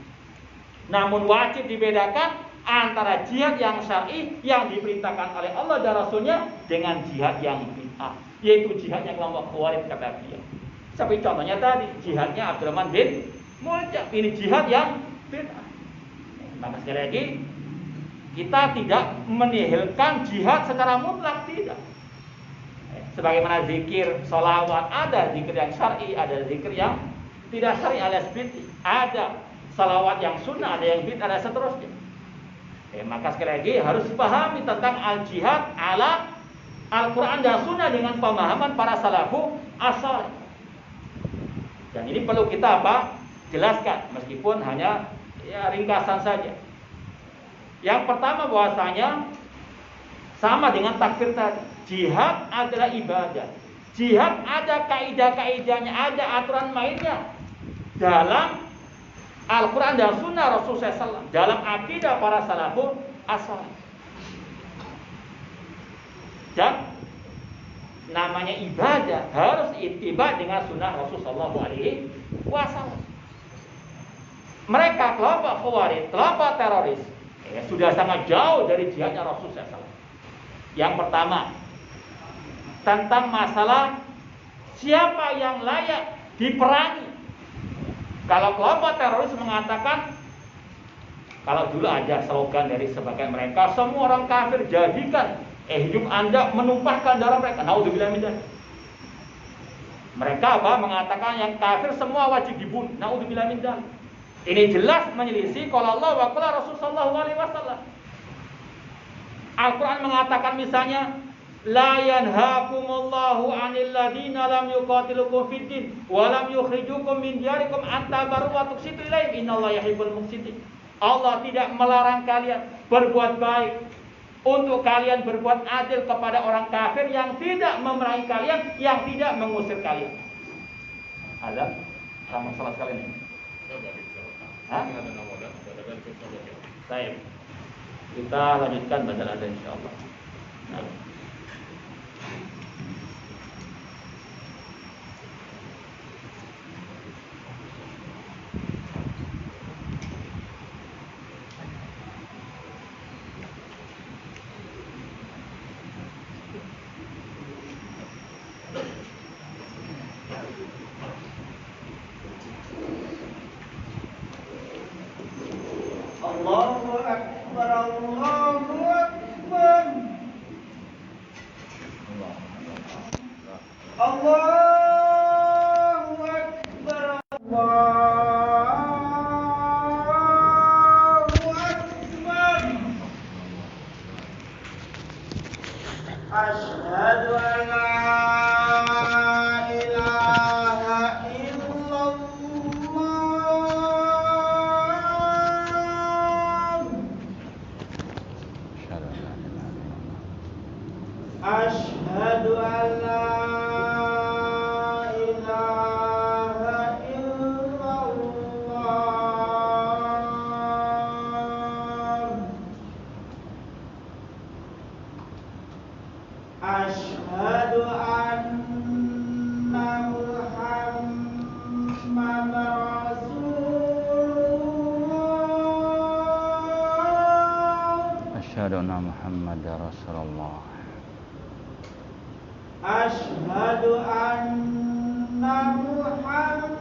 Namun wajib dibedakan antara jihad yang syar'i yang diperintahkan oleh Allah dan Rasulnya dengan jihad yang bid'ah, yaitu jihadnya kelompok Khawarij kata beliau. Seperti contohnya tadi, jihadnya Abdurrahman bin Muljam, ini jihad yang bid'ah. Maka sekali lagi, kita tidak menihilkan jihad secara mutlak, tidak. Sebagaimana zikir, sholawat, ada zikir yang syar'i, ada zikir yang tidak syar'i alias bid'i. Ada sholawat yang sunnah, ada yang bid'ah, ada seterusnya. Maka sekali lagi harus dipahami tentang al-jihad ala Al-Quran dan sunnah dengan pemahaman para salafu as-salih. Dan ini perlu kita jelaskan, meskipun hanya ringkasan saja. Yang pertama bahwasanya sama dengan takfir tadi. Jihad adalah ibadah. Jihad ada kaidah-kaidahnya, ada aturan mainnya dalam Al-Quran dan Sunnah Rasulullah SAW, dalam akidah para salafun as-salih. Dan namanya ibadah harus ittiba dengan Sunnah Rasulullah SAW. Mereka kelompok Khawarij, kelompok teroris, sudah sangat jauh dari jihadnya Rasulullah SAW. Yang pertama, tentang masalah siapa yang layak diperangi. Kalau kelompok teroris mengatakan, kalau dulu ada slogan dari sebagian mereka, semua orang kafir jadikan hidup Anda menumpahkan darah mereka. Naudzubillah min dzalik. Mereka mengatakan yang kafir semua wajib dibunuh. Naudzubillah min dzalik. Ini jelas menyelisih qala Allah wa qala Rasul sallallahu alaihi wasallam. Al-Quran mengatakan misalnya, la yanhaakumullahu 'anil ladzina lam yuqatilukum fid din wa lam yukhrijukum min diyarikum an tabarru wa tuqsitu ilaihim innallaha yuhibbul muqsitin. Allah tidak melarang kalian berbuat baik, untuk kalian berbuat adil kepada orang kafir yang tidak memerangi kalian, yang tidak mengusir kalian. Ada sama salah sekali ini. Baik. Kita lanjutkan baca ada insyaallah. Nah. Allahu Akbar, Allahu Akbar. Allahu Akbar, Allahu Akbar. Asyhadu an la ilaha illallah. Asyhadu an la ilaha illallah. Asyhadu anna Muhammadar Rasulullah. Asyhadu anna Muhammadar Rasulullah. Asyhadu anna Muhammadar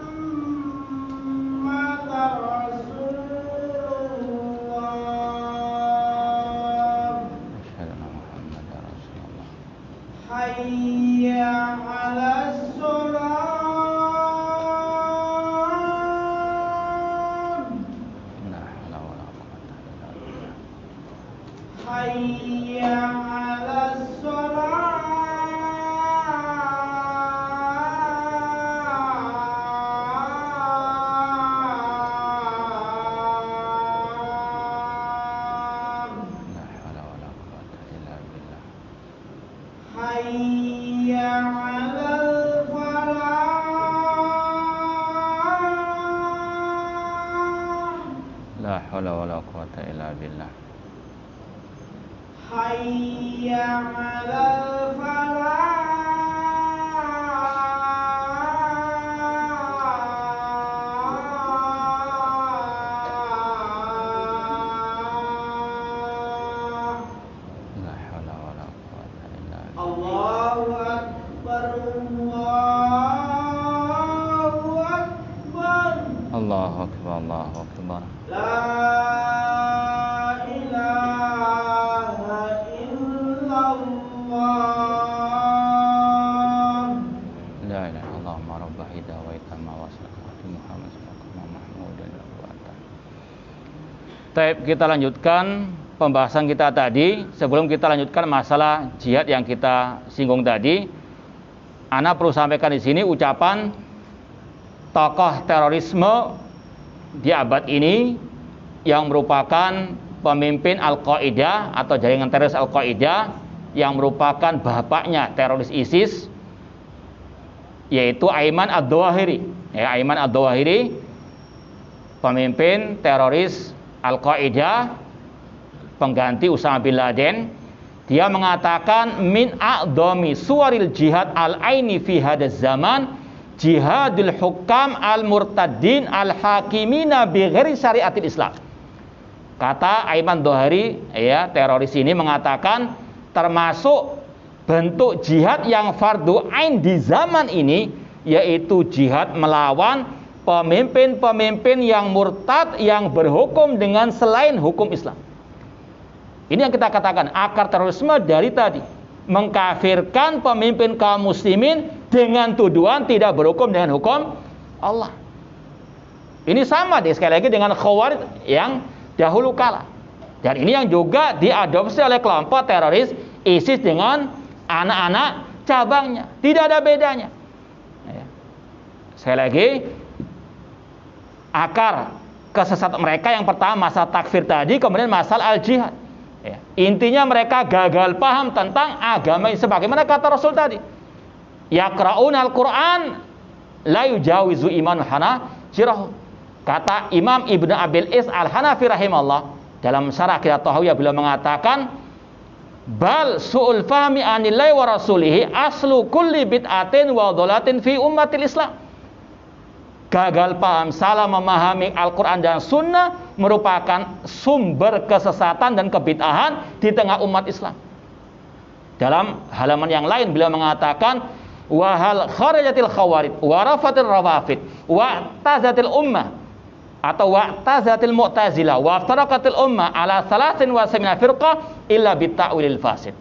La haula wala quwata illa billah. Hayya 'alal falah. La haula wala quwata illa billah. Allahu Akbar, Allahu Akbar. Allahu akbar, Allahu akbar. La ilaha illallah. La ilaha illallah ma rabbah hidawaita ma wasalatu Muhammad sallallahu alaihi wasallam. Baik, kita lanjutkan pembahasan kita tadi. Sebelum kita lanjutkan masalah jihad yang kita singgung tadi, ana perlu sampaikan di sini ucapan tokoh terorisme di abad ini yang merupakan pemimpin Al-Qaeda atau jaringan teroris Al-Qaeda yang merupakan bapaknya teroris ISIS, yaitu Ayman ad-Zawahiri. Ya, Ayman ad-Zawahiri, pemimpin teroris Al-Qaeda, pengganti Usama bin Laden. Dia mengatakan min a'dhami suwaril jihad al-aini fi hadaz zaman jihadul hukam al-murtaddin al-hakimina bi ghairi syariatil Islam. Kata Ayman Zawahiri, ya, teroris ini mengatakan termasuk bentuk jihad yang fardu ain di zaman ini, yaitu jihad melawan pemimpin-pemimpin yang murtad yang berhukum dengan selain hukum Islam. Ini yang kita katakan akar terorisme dari tadi, mengkafirkan pemimpin kaum muslimin dengan tuduhan tidak berhukum dengan hukum Allah. Ini sama deh sekali lagi dengan Khawarij yang dahulu kala. Dan ini yang juga diadopsi oleh kelompok teroris ISIS dengan anak-anak cabangnya. Tidak ada bedanya. Ya. Sekali lagi, akar kesesatan mereka yang pertama masalah takfir tadi, kemudian masalah al-jihad. Ya. Intinya mereka gagal paham tentang agama ini. Sebagaimana kata Rasul tadi, yaqra'un al-Quran la yujawizu iman hanajirahum. Kata Imam Ibnu Abil Is al-Hanafi rahimahullah dalam syarah Aqidah Tahawiyah, beliau mengatakan bal su'ul fahmi anillahi wa rasulihi aslu kulli bid'atin wa dhalatin fi ummatil Islam. Gagal paham, salah memahami Al-Quran dan Sunnah merupakan sumber kesesatan dan kebid'ahan di tengah umat Islam. Dalam halaman yang lain beliau mengatakan wahal kharajatil khawarid wa rafatil rawafid wa tazatil ummah atau wa tazatil mu'tazilah wa aftaraqatil ummah ala 73 firqah illa bitta'wilil fasid.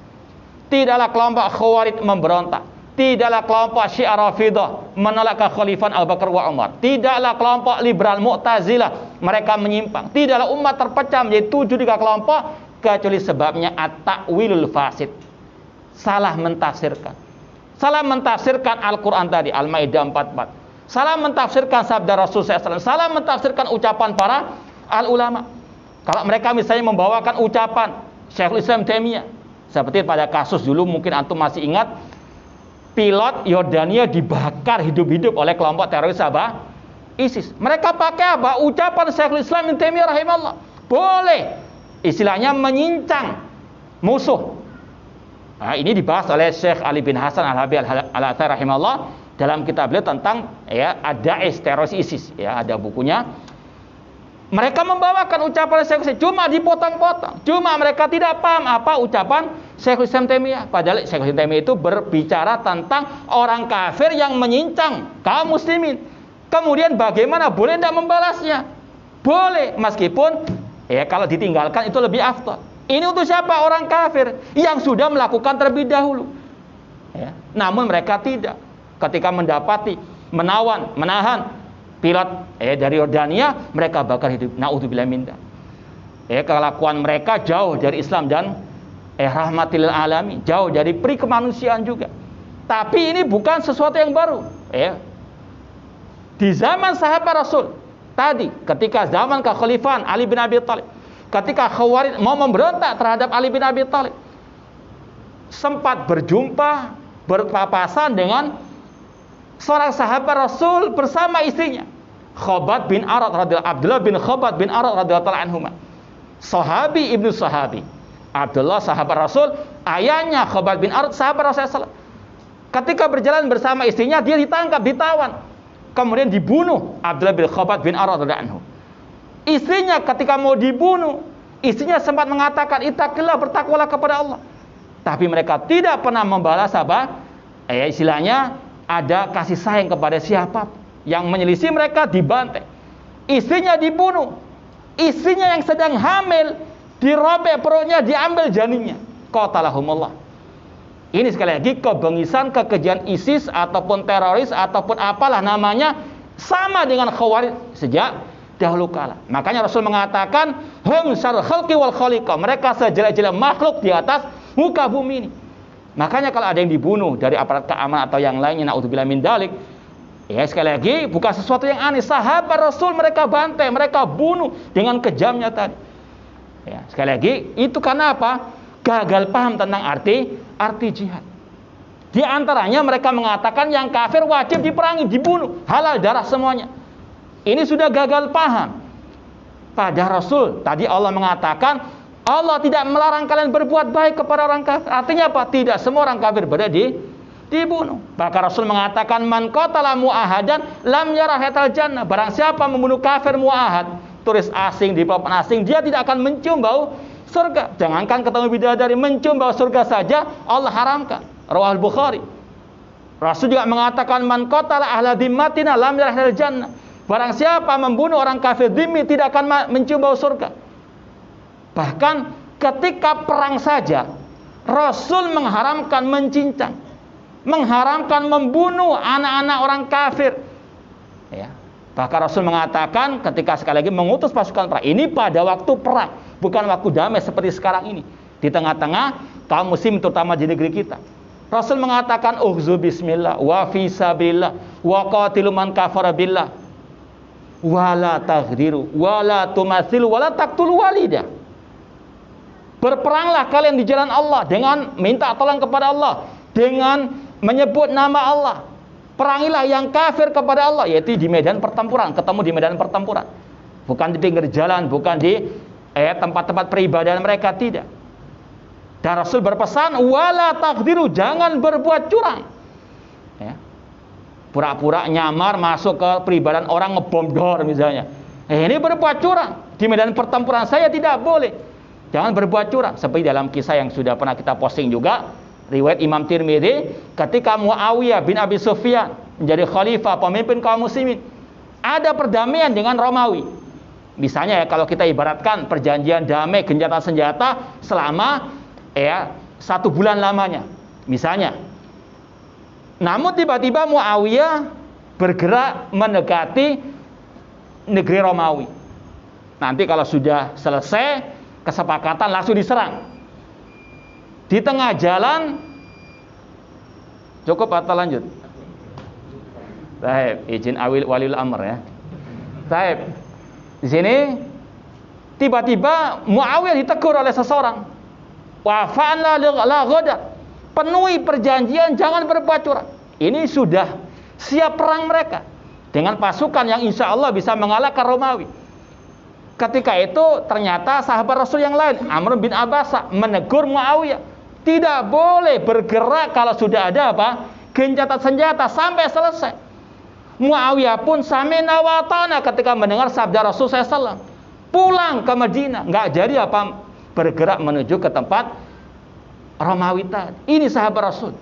Tidaklah kelompok khawarid memberontak, tidaklah kelompok Syiah Rafidah menolak kekhalifahan Abu Bakar wa Umar, tidaklah kelompok liberal Mu'tazilah mereka menyimpang, tidaklah umat terpecah menjadi 73 kelompok kecuali sebabnya at-ta'wilul fasid, salah mentafsirkan. Salah mentafsirkan Al-Quran tadi, Al-Maidah 44. Salah mentafsirkan sabda Rasul SAW. Salah mentafsirkan ucapan para al-ulama. Kalau mereka misalnya membawakan ucapan Syekhul Islam Taimiyah, seperti pada kasus dulu mungkin antum masih ingat, pilot Yordania dibakar hidup-hidup oleh kelompok teroris apa? ISIS. Mereka pakai apa? Ucapan Syekhul Islam Taimiyah rahimahullah. Boleh. Istilahnya menyincang musuh. Nah, ini dibahas oleh Syekh Ali bin Hasan Al-Habib Al-Athari rahimahullah dalam kitab beliau tentang ya Ad-Da'ish teroris ISIS, ya ada bukunya. Mereka membawakan ucapan Syekhul Islam cuma dipotong-potong. Cuma mereka tidak paham apa ucapan Syekhul Islam Taimiyah. Padahal Syekhul Islam Taimiyah itu berbicara tentang orang kafir yang menyincang kaum muslimin. Kemudian bagaimana boleh tidak membalasnya? Boleh, meskipun ya kalau ditinggalkan itu lebih afdal. Ini untuk siapa? Orang kafir yang sudah melakukan terlebih dahulu. Ya. Namun mereka tidak. Ketika mendapati, menahan pilot dari Yordania, mereka bakar hidup. Na'udzubillah min dzalik. Kelakuan mereka jauh dari Islam dan rahmatil alamin, jauh dari peri kemanusiaan juga. Tapi ini bukan sesuatu yang baru. Di zaman sahabat Rasul tadi, ketika zaman kekhalifahan Ali bin Abi Thalib, ketika Khawarij mau memberontak terhadap Ali bin Abi Thalib, sempat berjumpa, berpapasan dengan seorang sahabat Rasul bersama istrinya. Khabbab bin Arad radhiyallahu Abdullah bin Khabbab bin Arad radhiyallahu anhuma. Sahabi ibnu sahabi. Abdullah sahabat Rasul, ayahnya Khabbab bin Arad sahabat Rasulullah. Ketika berjalan bersama istrinya, dia ditangkap, ditawan. Kemudian dibunuh Abdullah bin Khabbab bin Arad radhiyallahu anhu. Istrinya ketika mau dibunuh, istrinya sempat mengatakan, "Ittaqillah, bertakwalah kepada Allah." Tapi mereka tidak pernah membalas apa? Istilahnya ada kasih sayang kepada siapa yang menyelisih mereka dibantai. Istrinya dibunuh. Istrinya yang sedang hamil dirobek perutnya, diambil janinnya. Qatalahumullah. Ini sekali lagi kebengisan, kekejian ISIS ataupun teroris ataupun apalah namanya sama dengan Khawarij sejak dahulu kala. Makanya Rasul mengatakan hum syarrul khalqi wal khaliqah. Mereka sejelek-jelek makhluk di atas muka bumi ini. Makanya kalau ada yang dibunuh dari aparat keamanan atau yang lainnya, naudzubillah min dzalik, ya sekali lagi bukan sesuatu yang aneh. Sahabat Rasul mereka bantai, mereka bunuh dengan kejamnya tadi. Ya, sekali lagi itu karena apa? Gagal paham tentang arti jihad. Di antaranya mereka mengatakan yang kafir wajib diperangi, dibunuh, halal darah semuanya. Ini sudah gagal paham. Pada Rasul tadi Allah mengatakan Allah tidak melarang kalian berbuat baik kepada orang kafir. Artinya apa? Tidak semua orang kafir dibunuh. Bahkan Rasul mengatakan man qatala mu'ahadan lam yarah hatal jannah. Barang siapa membunuh kafir mu'ahad, turis asing, diplomat asing, dia tidak akan mencium bau surga. Jangankan ketemu bidadari, mencium bau surga saja Allah haramkan. Rawahul Bukhari. Rasul juga mengatakan man qatala ahla dhimmatina lam yarah hatal jannah. Barang siapa membunuh orang kafir dhimmi tidak akan mencium bau surga. Bahkan ketika perang saja Rasul mengharamkan mencincang, mengharamkan membunuh anak-anak orang kafir. Ya. Bahkan Rasul mengatakan ketika sekali lagi mengutus pasukan perang, ini pada waktu perang, bukan waktu damai seperti sekarang ini. Di tengah-tengah kaum muslim terutama di negeri kita. Rasul mengatakan uhzu bismillah wa fi sabilillah wa qatilu man kafara billah wala taghdiru wala tumathilu wala taqtulu walida. Berperanglah kalian di jalan Allah dengan minta tolong kepada Allah, dengan menyebut nama Allah. Perangilah yang kafir kepada Allah, yaitu di medan pertempuran, ketemu di medan pertempuran. Bukan di pinggir jalan, bukan di tempat-tempat peribadahan mereka, tidak. Dan Rasul berpesan wala taghdiru, jangan berbuat curang. Ya. Pura-pura nyamar masuk ke peribadahan orang, ngebom dor misalnya. Ini berbuat curang. Di medan pertempuran saya tidak boleh. Jangan berbuat curang. Seperti dalam kisah yang sudah pernah kita posting juga, riwayat Imam Tirmidzi, ketika Muawiyah bin Abi Sufyan menjadi khalifah, pemimpin kaum muslimin, ada perdamaian dengan Romawi. Misalnya ya, kalau kita ibaratkan perjanjian damai gencatan senjata selama 1 bulan lamanya, misalnya. Namun tiba-tiba Muawiyah bergerak mendekati negeri Romawi. Nanti kalau sudah selesai kesepakatan langsung diserang. Di tengah jalan cukup atau lanjut? Baik, izin waliul amr ya. Baik. Di sini tiba-tiba Muawiyah ditegur oleh seseorang. Wa fa'ala la ghadar. Penuhi perjanjian, jangan berbuat curang. Ini sudah siap perang mereka dengan pasukan yang insya Allah bisa mengalahkan Romawi. Ketika itu ternyata sahabat Rasul yang lain, Amr bin Abbasa, menegur Muawiyah, tidak boleh bergerak kalau sudah ada apa? Gencatan senjata sampai selesai. Muawiyah pun sami'na wa ata'na ketika mendengar sabda Rasul SAW. Pulang ke Madinah, nggak jadi apa? Bergerak menuju ke tempat Romawi tadi. Ini sahabat Rasul.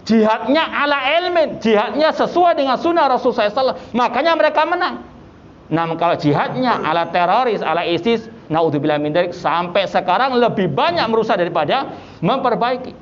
Jihadnya ala ilmin, jihadnya sesuai dengan sunnah Rasul SAW. Makanya mereka menang. Namun kalau jihadnya ala teroris, ala ISIS, naudzubillah min dzalik, sampai sekarang lebih banyak merusak daripada memperbaiki.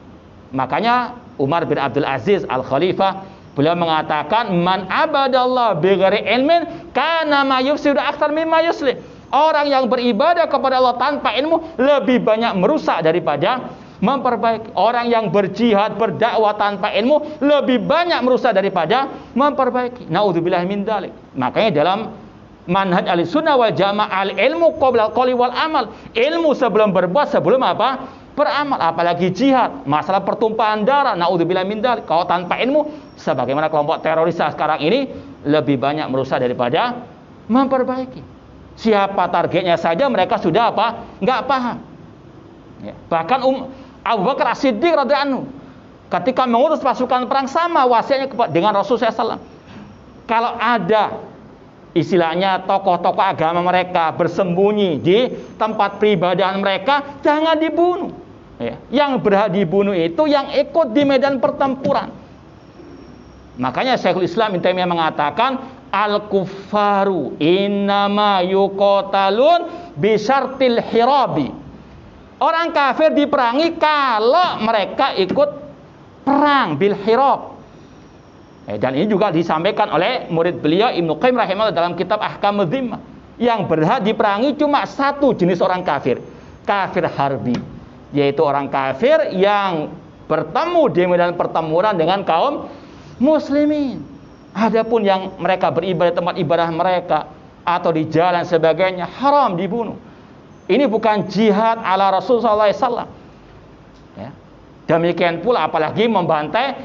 Makanya Umar bin Abdul Aziz Al-Khalifah, beliau mengatakan man abadallah bighairi ilmin kana ma yufsidu aktsar mimma yuslih. Orang yang beribadah kepada Allah tanpa ilmu lebih banyak merusak daripada memperbaiki. Orang yang berjihad, berdakwah tanpa ilmu lebih banyak merusak daripada memperbaiki. Naudzubillah min dzalik. Makanya dalam manhaj Ahlussunnah wal Jamaah, al ilmu qabla al-qouli wal amal. Ilmu sebelum berbuat, sebelum apa? Beramal. Apalagi jihad, masalah pertumpahan darah, naudzubillah min dzalik. Kalau tanpa ilmu, sebagaimana kelompok teroris sekarang ini, lebih banyak merusak daripada memperbaiki. Siapa targetnya saja mereka sudah apa? Nggak paham. Ya. Bahkan Abu Bakar As-Siddiq radhiyallahu anhu ketika mengurus pasukan perang sama wasiatnya dengan Rasulullah SAW. Kalau ada istilahnya tokoh-tokoh agama mereka bersembunyi di tempat peribadahan mereka, jangan dibunuh. Ya. Yang berhak dibunuh itu yang ikut di medan pertempuran. Makanya Syekhul Islam Ibnu Taimiyah mengatakan al-kuffaru innama yuqatalun bisyartil hirabi. Orang kafir diperangi kalau mereka ikut perang bil hirab. Dan ini juga disampaikan oleh murid beliau Ibnu Qayyim rahimahullah dalam kitab Ahkamudz Dzimmah. Yang berhak diperangi cuma satu jenis orang kafir, kafir harbi, yaitu orang kafir yang bertemu di medan pertempuran dengan kaum muslimin. Adapun yang mereka beribadah tempat ibadah mereka atau di jalan sebagainya haram dibunuh. Ini bukan jihad ala Rasulullah SAW. Ya. Demikian pula apalagi membantai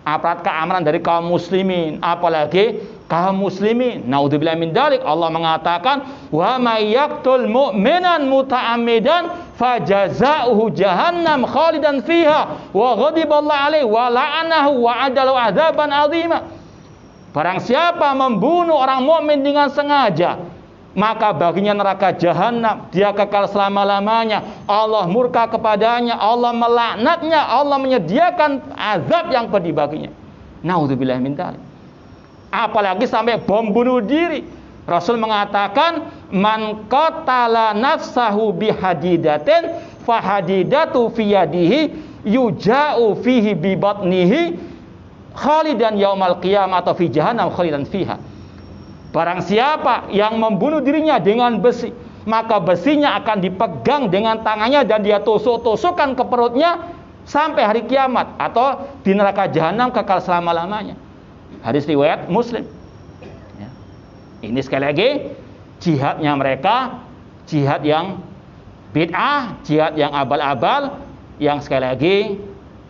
aparat keamanan dari kaum muslimin, apalagi kaum muslimin. Naudzubillah min dzalik. Allah mengatakan, "Wa may yaqtul mu'minan muta'ammidan fajazaohu jahannam khalidan fiha wa ghadiballahu alaihi wa la'anahu wa adalahu adzaban 'azima." Barang siapa membunuh orang mukmin dengan sengaja, maka baginya neraka jahanam, dia kekal selama-lamanya. Allah murka kepadanya, Allah melaknatnya, Allah menyediakan azab yang pedih baginya. Naudzubillah min dzalik. Apalagi sampai bom bunuh diri. Rasul mengatakan, "Man qatala nafsahu bihadidatin fahadidatu fi yadihi yuja'u fihi bi batnihi khalidan yaumal qiyamah atau fi jahannam khalidan fiha." Barang siapa yang membunuh dirinya dengan besi, maka besinya akan dipegang dengan tangannya dan dia tusuk-tusukkan ke perutnya sampai hari kiamat atau di neraka jahanam kekal selama-lamanya. Hadis riwayat Muslim. Ya. Ini sekali lagi jihadnya mereka, jihad yang bid'ah, jihad yang abal-abal, yang sekali lagi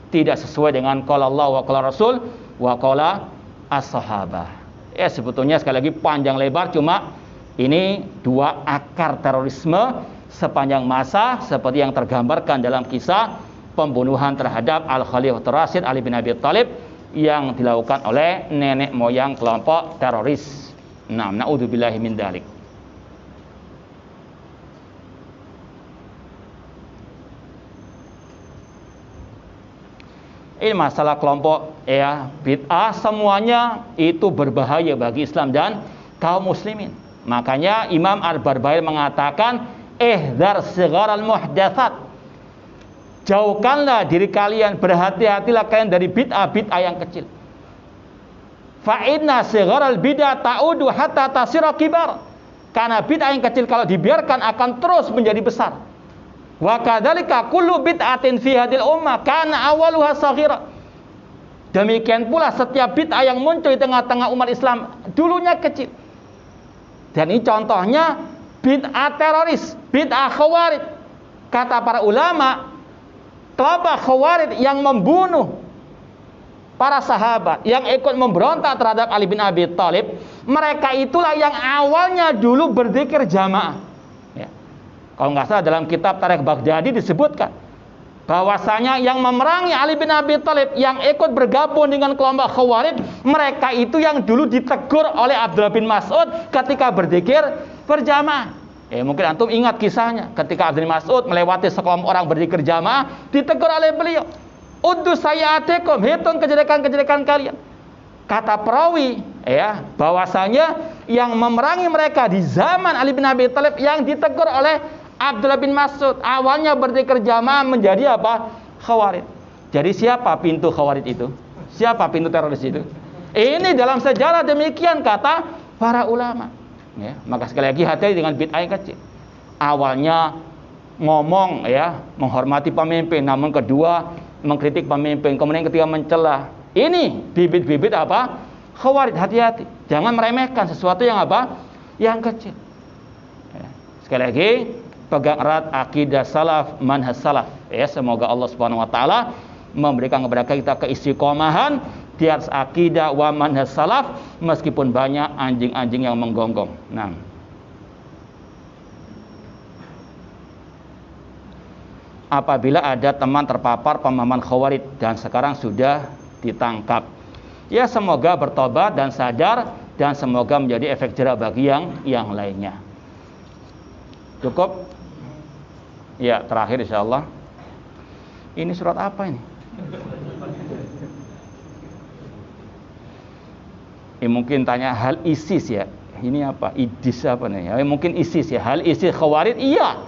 tidak sesuai dengan qala Allah wa qala Rasul wa qala as-sahabah. Ya sebetulnya sekali lagi panjang lebar, cuma ini dua akar terorisme sepanjang masa seperti yang tergambarkan dalam kisah pembunuhan terhadap Al-Khalifatur Rasyid Ali bin Abi Thalib yang dilakukan oleh nenek moyang kelompok teroris. Na'udzubillahi min dzalik. Ini masalah kelompok bid'ah, semuanya itu berbahaya bagi Islam dan kaum muslimin. Makanya Imam Al-Barbahari mengatakan ihdzar sigharal muhdatsat. Jauhkanlah diri kalian, berhati-hatilah kalian dari bid'ah-bid'ah yang kecil. Fa inna sigharal bid'ah ta'udu hatta tasira kibar. Karena bid'ah yang kecil kalau dibiarkan akan terus menjadi besar. Wa kadzalika kullu bid'atin fi hadil ummah kana awaluha saghira. Demikian pula setiap bid'ah yang muncul di tengah-tengah umat Islam dulunya kecil. Dan ini contohnya bid'ah teroris, bid'ah khawarij. Kata para ulama, kelompok khawarij yang membunuh para sahabat, yang ikut memberontak terhadap Ali bin Abi Thalib, mereka itulah yang awalnya dulu berzikir jamaah. Ya. Kalau nggak salah dalam kitab Tarikh Baghdadi disebutkan bahwasanya yang memerangi Ali bin Abi Thalib, yang ikut bergabung dengan kelompok khawarij, mereka itu yang dulu ditegur oleh Abdullah bin Mas'ud ketika berzikir berjamaah. Mungkin antum ingat kisahnya ketika Abdullah bin Mas'ud melewati sekelompok orang berzikir jamaah, ditegur oleh beliau, "Uddu sayyi'atikum, hitung kejelekan-kejelekan kalian." Kata perawi bahwasanya yang memerangi mereka di zaman Ali bin Abi Thalib yang ditegur oleh Abdullah bin Mas'ud awalnya berzikir jamaah menjadi apa? Khawarij. Jadi siapa pintu khawarij itu? Siapa pintu teroris itu? Ini dalam sejarah demikian kata para ulama. Ya, maka sekali lagi hati-hati dengan bid'ah yang kecil. Awalnya ngomong menghormati pemimpin, namun kedua mengkritik pemimpin, kemudian ketiga mencela. Ini bibit-bibit apa? Khawarij. Hati-hati. Jangan meremehkan sesuatu yang apa? Yang kecil. Ya, sekali lagi pegang erat akidah salaf, manhaj salaf. Semoga Allah Subhanahu wa taala memberikan kepada kita keistiqomahan di atas akidah wa manhaj salaf meskipun banyak anjing-anjing yang menggonggong. Nah, apabila ada teman terpapar pemahaman khawarij dan sekarang sudah ditangkap, ya semoga bertobat dan sadar dan semoga menjadi efek jerah bagi yang lainnya. Cukup? Ya, terakhir insyaallah. Ini surat apa ini? Mungkin tanya hal ISIS ya. Ini apa? IDIS apa nih? Mungkin ISIS ya. Hal ISIS khawarij? Iya.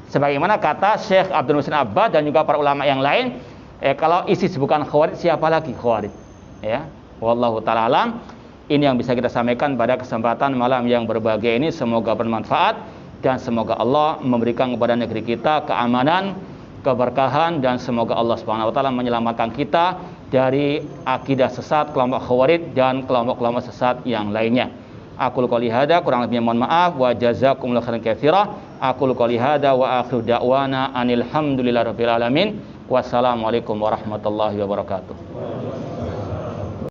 Sebagaimana kata Syekh Abdul Muhsin Abbad dan juga para ulama yang lain, kalau ISIS bukan khawarij, siapa lagi khawarij? Ya. Wallahu taala alam. Ini yang bisa kita sampaikan pada kesempatan malam yang berbahagia ini. Semoga bermanfaat dan semoga Allah memberikan kepada negeri kita keamanan, keberkahan, dan semoga Allah Subhanahu wa taala menyelamatkan kita dari akidah sesat kelompok khawarij dan kelompok-kelompok sesat yang lainnya. Aqulu qouli hada, kurang lebihnya mohon maaf, wa jazakumullahu khairan katsira. Aqulu qouli hada wa akhiru da'wana anil hamdulillahirabbil alamin. Wassalamualaikum warahmatullahi wabarakatuh.